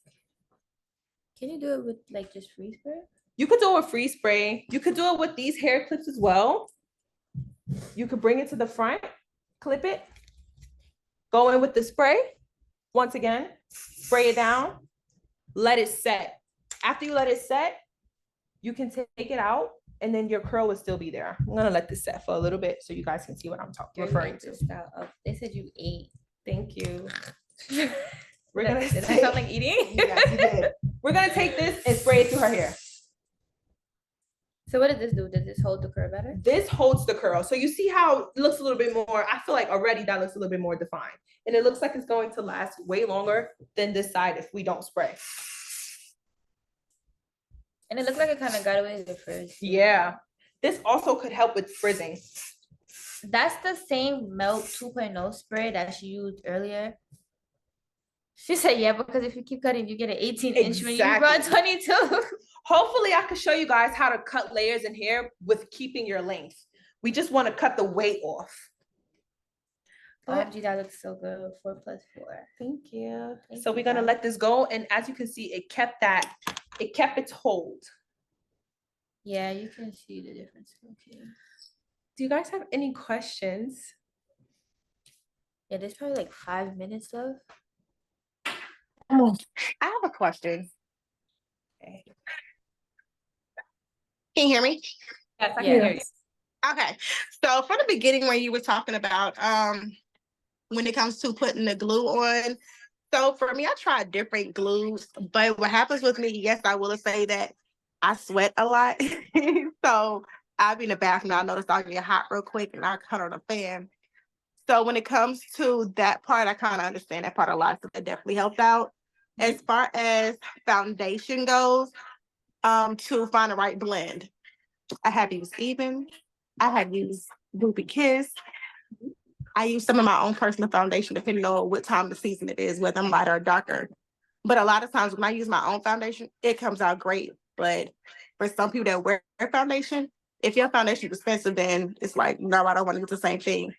Can you do it with like just free spray? You could do it with free spray. You could do it with these hair clips as well. You could bring it to the front, clip it, go in with the spray. Once again, spray it down, let it set. After you let it set, you can take it out and then your curl will still be there. I'm gonna let this set for a little bit so you guys can see what I'm referring to. They said you ate. Thank you. We're gonna did I sound like eating? Yes, you did. We're gonna take this and spray it through her hair. So what does this do? Does this hold the curl better? This holds the curl. So you see how it looks a little bit more, I feel like already that looks a little bit more defined. And it looks like it's going to last way longer than this side if we don't spray. And it looked like it kind of got away with the frizz. Yeah. This also could help with frizzing. That's the same Melt 2.0 spray that she used earlier. She said, yeah, because if you keep cutting, you get an 18-inch when you brought 22. Hopefully I can show you guys how to cut layers in hair with keeping your length. We just want to cut the weight off. OMG, that looks so good. 4+4. Thank you. So we're gonna let this go, and as you can see, it kept its hold. Yeah, you can see the difference. Okay. Do you guys have any questions? Yeah, there's probably like 5 minutes left. I have a question. Okay. Can you hear me? Yes, I can hear you. Okay, so from the beginning when you were talking about when it comes to putting the glue on, so for me, I tried different glues, but what happens with me, yes, I will say that I sweat a lot. So I'll be in the bathroom, I notice I'll get hot real quick and I cut on the fan. So when it comes to that part, I kind of understand that part a lot, so that definitely helped out. As far as foundation goes, to find the right blend, I have used Even, I have used Ruby Kiss. I use some of my own personal foundation depending on what time of the season it is, whether I'm lighter or darker. But a lot of times when I use my own foundation, it comes out great. But for some people that wear foundation, if your foundation is expensive, then it's like, no, I don't want to do the same thing.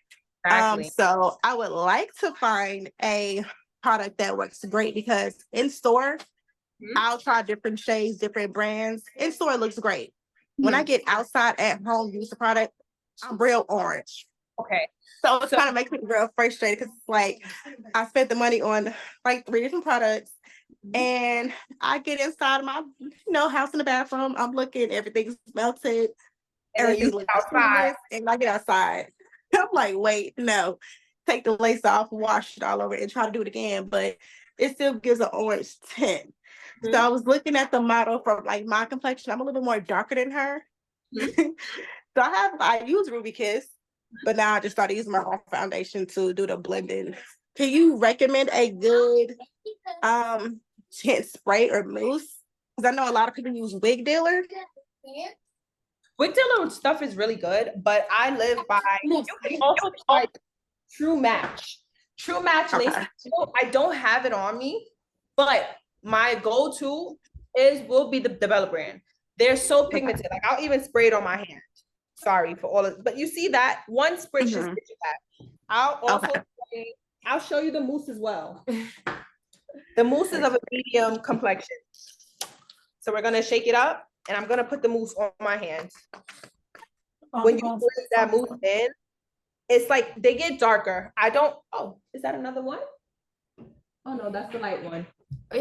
Exactly. So I would like to find a product that works great, because in store, I'll try different shades, different brands. In store, it looks great. When I get outside at home, use the product, I'm real orange. Okay. So it kind of makes me real frustrated, because it's like I spent the money on like 3 different products, and I get inside of my house in the bathroom. I'm looking, everything's melted, everything looks outside, and I get outside. I'm like, wait, no, take the lace off, wash it all over, and try to do it again, but it still gives an orange tint. So I was looking at the model from like my complexion. I'm a little bit more darker than her. So I use Ruby Kiss, but now I just started using my own foundation to do the blending. Can you recommend a good tint spray or mousse? Because I know a lot of people use Wig Dealer. Wig Dealer stuff is really good, but I live by, you can also try True Match. True Match lace. I don't have it on me, but my go-to will be the Bella brand. They're so pigmented. Like I'll even spray it on my hand. Sorry for all of, but you see that one spray just gets you that. I'll also I'll show you the mousse as well. The mousse is of a medium complexion. So we're gonna shake it up, and I'm gonna put the mousse on my hands. When you blend that mousse in, it's like they get darker. Oh, is that another one? Oh no, that's the light one. They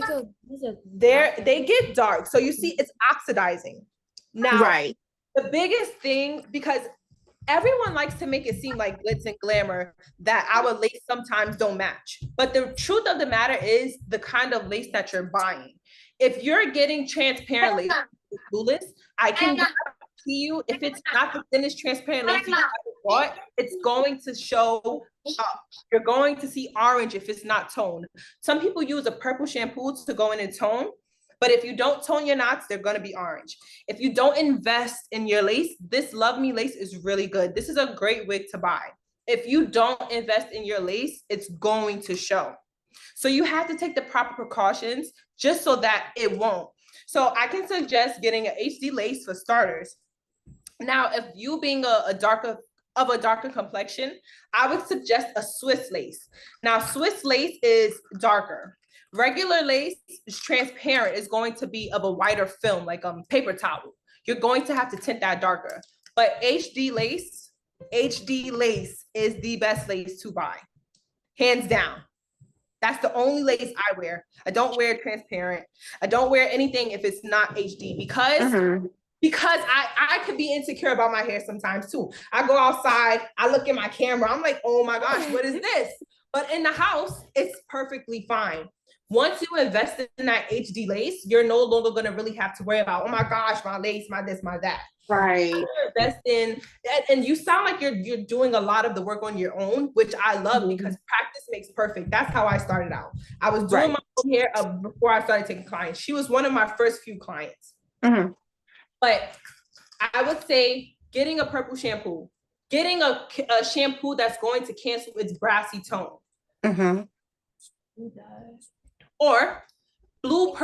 get dark. So you see it's oxidizing. Now, the biggest thing, because everyone likes to make it seem like glitz and glamour that our lace sometimes don't match. But the truth of the matter is the kind of lace that you're buying. If you're getting transparent lace with Glueless, I can guarantee you, if it's not the thinnest transparent lace you ever bought, it's going to show up. You're going to see orange if it's not toned. Some people use a purple shampoo to go in and tone, but if you don't tone your knots, they're going to be orange. If you don't invest in your lace, this Love Me lace is really good. This is a great wig to buy. If you don't invest in your lace, it's going to show. So you have to take the proper precautions just so that it won't. So I can suggest getting an HD lace for starters. Now, if you being a darker complexion, I would suggest a Swiss lace. Now, Swiss lace is darker. Regular lace is transparent, is going to be of a whiter film, like paper towel. You're going to have to tint that darker. But HD lace is the best lace to buy, hands down. That's the only lace I wear. I don't wear transparent. I don't wear anything if it's not HD because I could be insecure about my hair sometimes too. I go outside, I look at my camera, I'm like, oh my gosh, what is this? But in the house, it's perfectly fine. Once you invest in that HD lace, you're no longer gonna really have to worry about, oh my gosh, my lace, my this, my that. Right. Invest in, and you sound like you're doing a lot of the work on your own, which I love because practice makes perfect. That's how I started out. I was doing my own hair before I started taking clients. She was one of my first few clients. But I would say getting a purple shampoo, getting a shampoo that's going to cancel its brassy tone. Or blue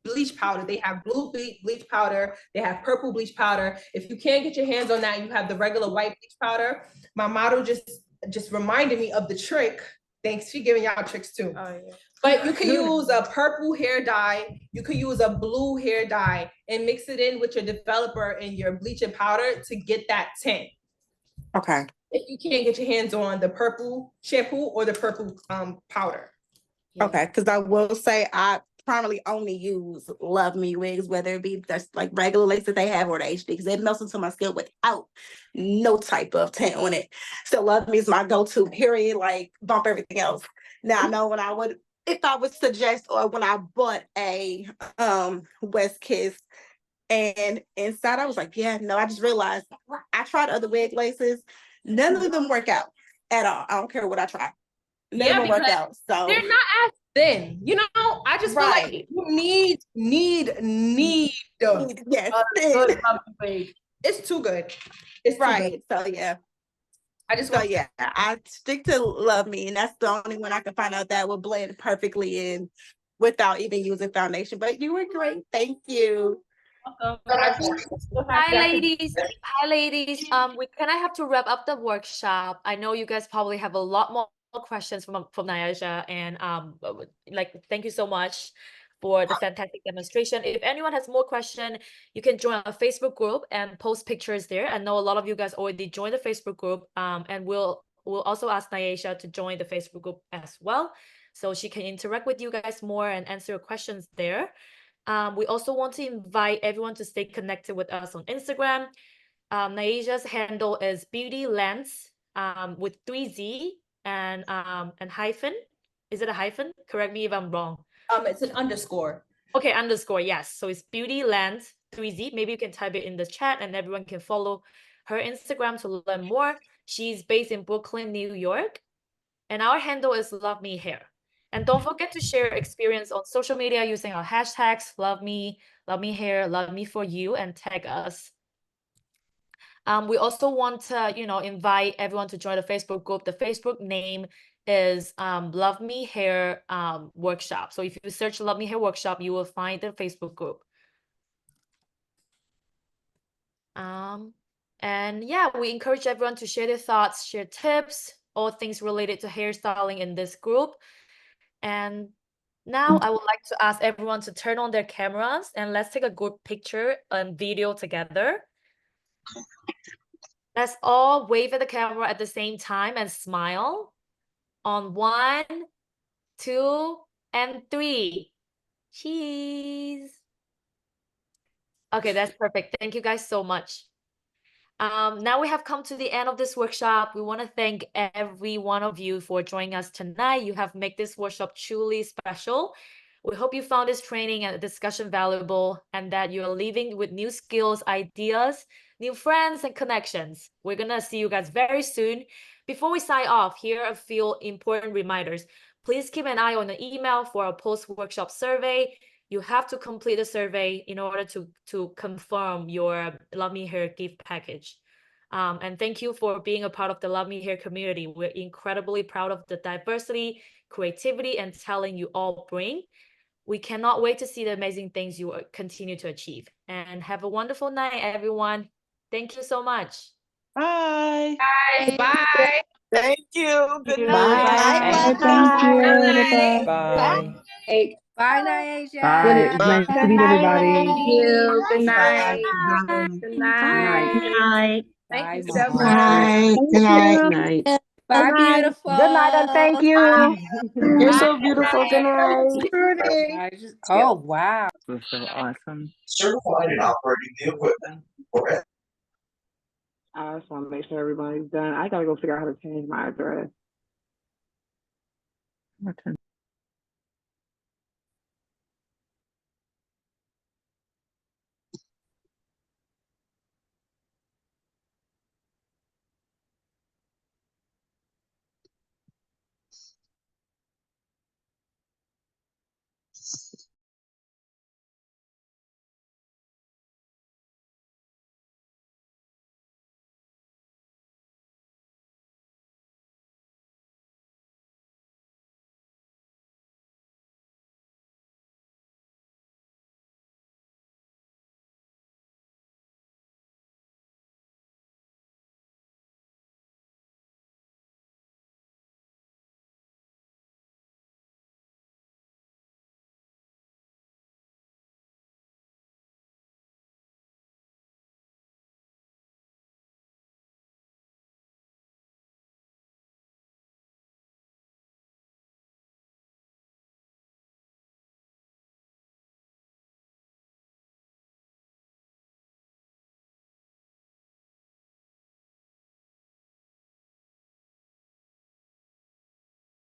bleach powder. They have blue bleach powder. They have purple bleach powder. If you can't get your hands on that, you have the regular white bleach powder. My model just reminded me of the trick. Thanks, she giving y'all tricks too. Oh, yeah. But you can use a purple hair dye. You could use a blue hair dye and mix it in with your developer and your bleach and powder to get that tint. Okay. If you can't get your hands on the purple shampoo or the purple powder. Okay, because I will say I primarily only use Love Me wigs, whether it be that's like regular lace that they have or the HD, because it melts into my skin without no type of tint on it. So Love Me is my go-to, period, like bump everything else. Now I know when I would, if I would suggest, or when I bought a West Kiss, and inside I was like, yeah, no, I just realized I tried other wig laces. None of them work out at all. I don't care what I try. None of them work out. So they're not as thin, you know. I just feel like you need yes, a good wig. It's too good. It's right. So yeah. I stick to Love Me, and that's the only one I can find out that will blend perfectly in without even using foundation. But you were great. Thank you. Hi ladies. Hi ladies. I have to wrap up the workshop. I know you guys probably have a lot more questions from Nyasia, and thank you so much for the fantastic demonstration. If anyone has more question, you can join our Facebook group and post pictures there. I know a lot of you guys already joined the Facebook group, and we'll also ask Nyasia to join the Facebook group as well, so she can interact with you guys more and answer your questions there. We also want to invite everyone to stay connected with us on Instagram. Nyasia's handle is Beauty Lens with 3Z and hyphen. Is it a hyphen? Correct me if I'm wrong. It's an underscore. Okay, underscore, yes. So it's Beauty Lens 3Z. Maybe you can type it in the chat and everyone can follow her Instagram to learn more. She's based in Brooklyn, New York. And our handle is Love Me Hair. And don't forget to share experience on social media using our hashtags Love Me Hair, Love Me For You, and tag us. We also want to, invite everyone to join the Facebook group. The Facebook name is Love Me Hair Workshop. So if you search Love Me Hair Workshop, you will find the Facebook group. And yeah, we encourage everyone to share their thoughts, share tips, all things related to hairstyling in this group. And now I would like to ask everyone to turn on their cameras and let's take a good picture and video together. Let's all wave at the camera at the same time and smile on 1, 2, and 3. Cheese. Okay, that's perfect. Thank you guys so much. Now we have come to the end of this workshop. We want to thank every one of you for joining us tonight. You have made this workshop truly special. We hope you found this training and discussion valuable and that you're leaving with new skills, ideas, new friends, and connections. We're going to see you guys very soon. Before we sign off, here are a few important reminders. Please keep an eye on the email for our post-workshop survey. You have to complete the survey in order to confirm your Love Me Hair gift package. And thank you for being a part of the Love Me Hair community. We're incredibly proud of the diversity, creativity, and talent you all bring. We cannot wait to see the amazing things you continue to achieve. And have a wonderful night, everyone. Thank you so much. Bye. Bye. Bye. Thank you. Good Bye. night. Thank you. Bye. Bye-bye. Bye. Bye, Nyasia. Bye. It was nice to meet everybody. Thank you. Good Bye. night. Good night. Good night. Thank you Bye, so Mom. much. Good night. Good night. Bye, beautiful. Good night and thank you. You're so beautiful. Good night. Trudy. Oh, wow. This was so awesome. Certified in operating the equipment for I just want to make sure everybody's done. I gotta go figure out how to change my address.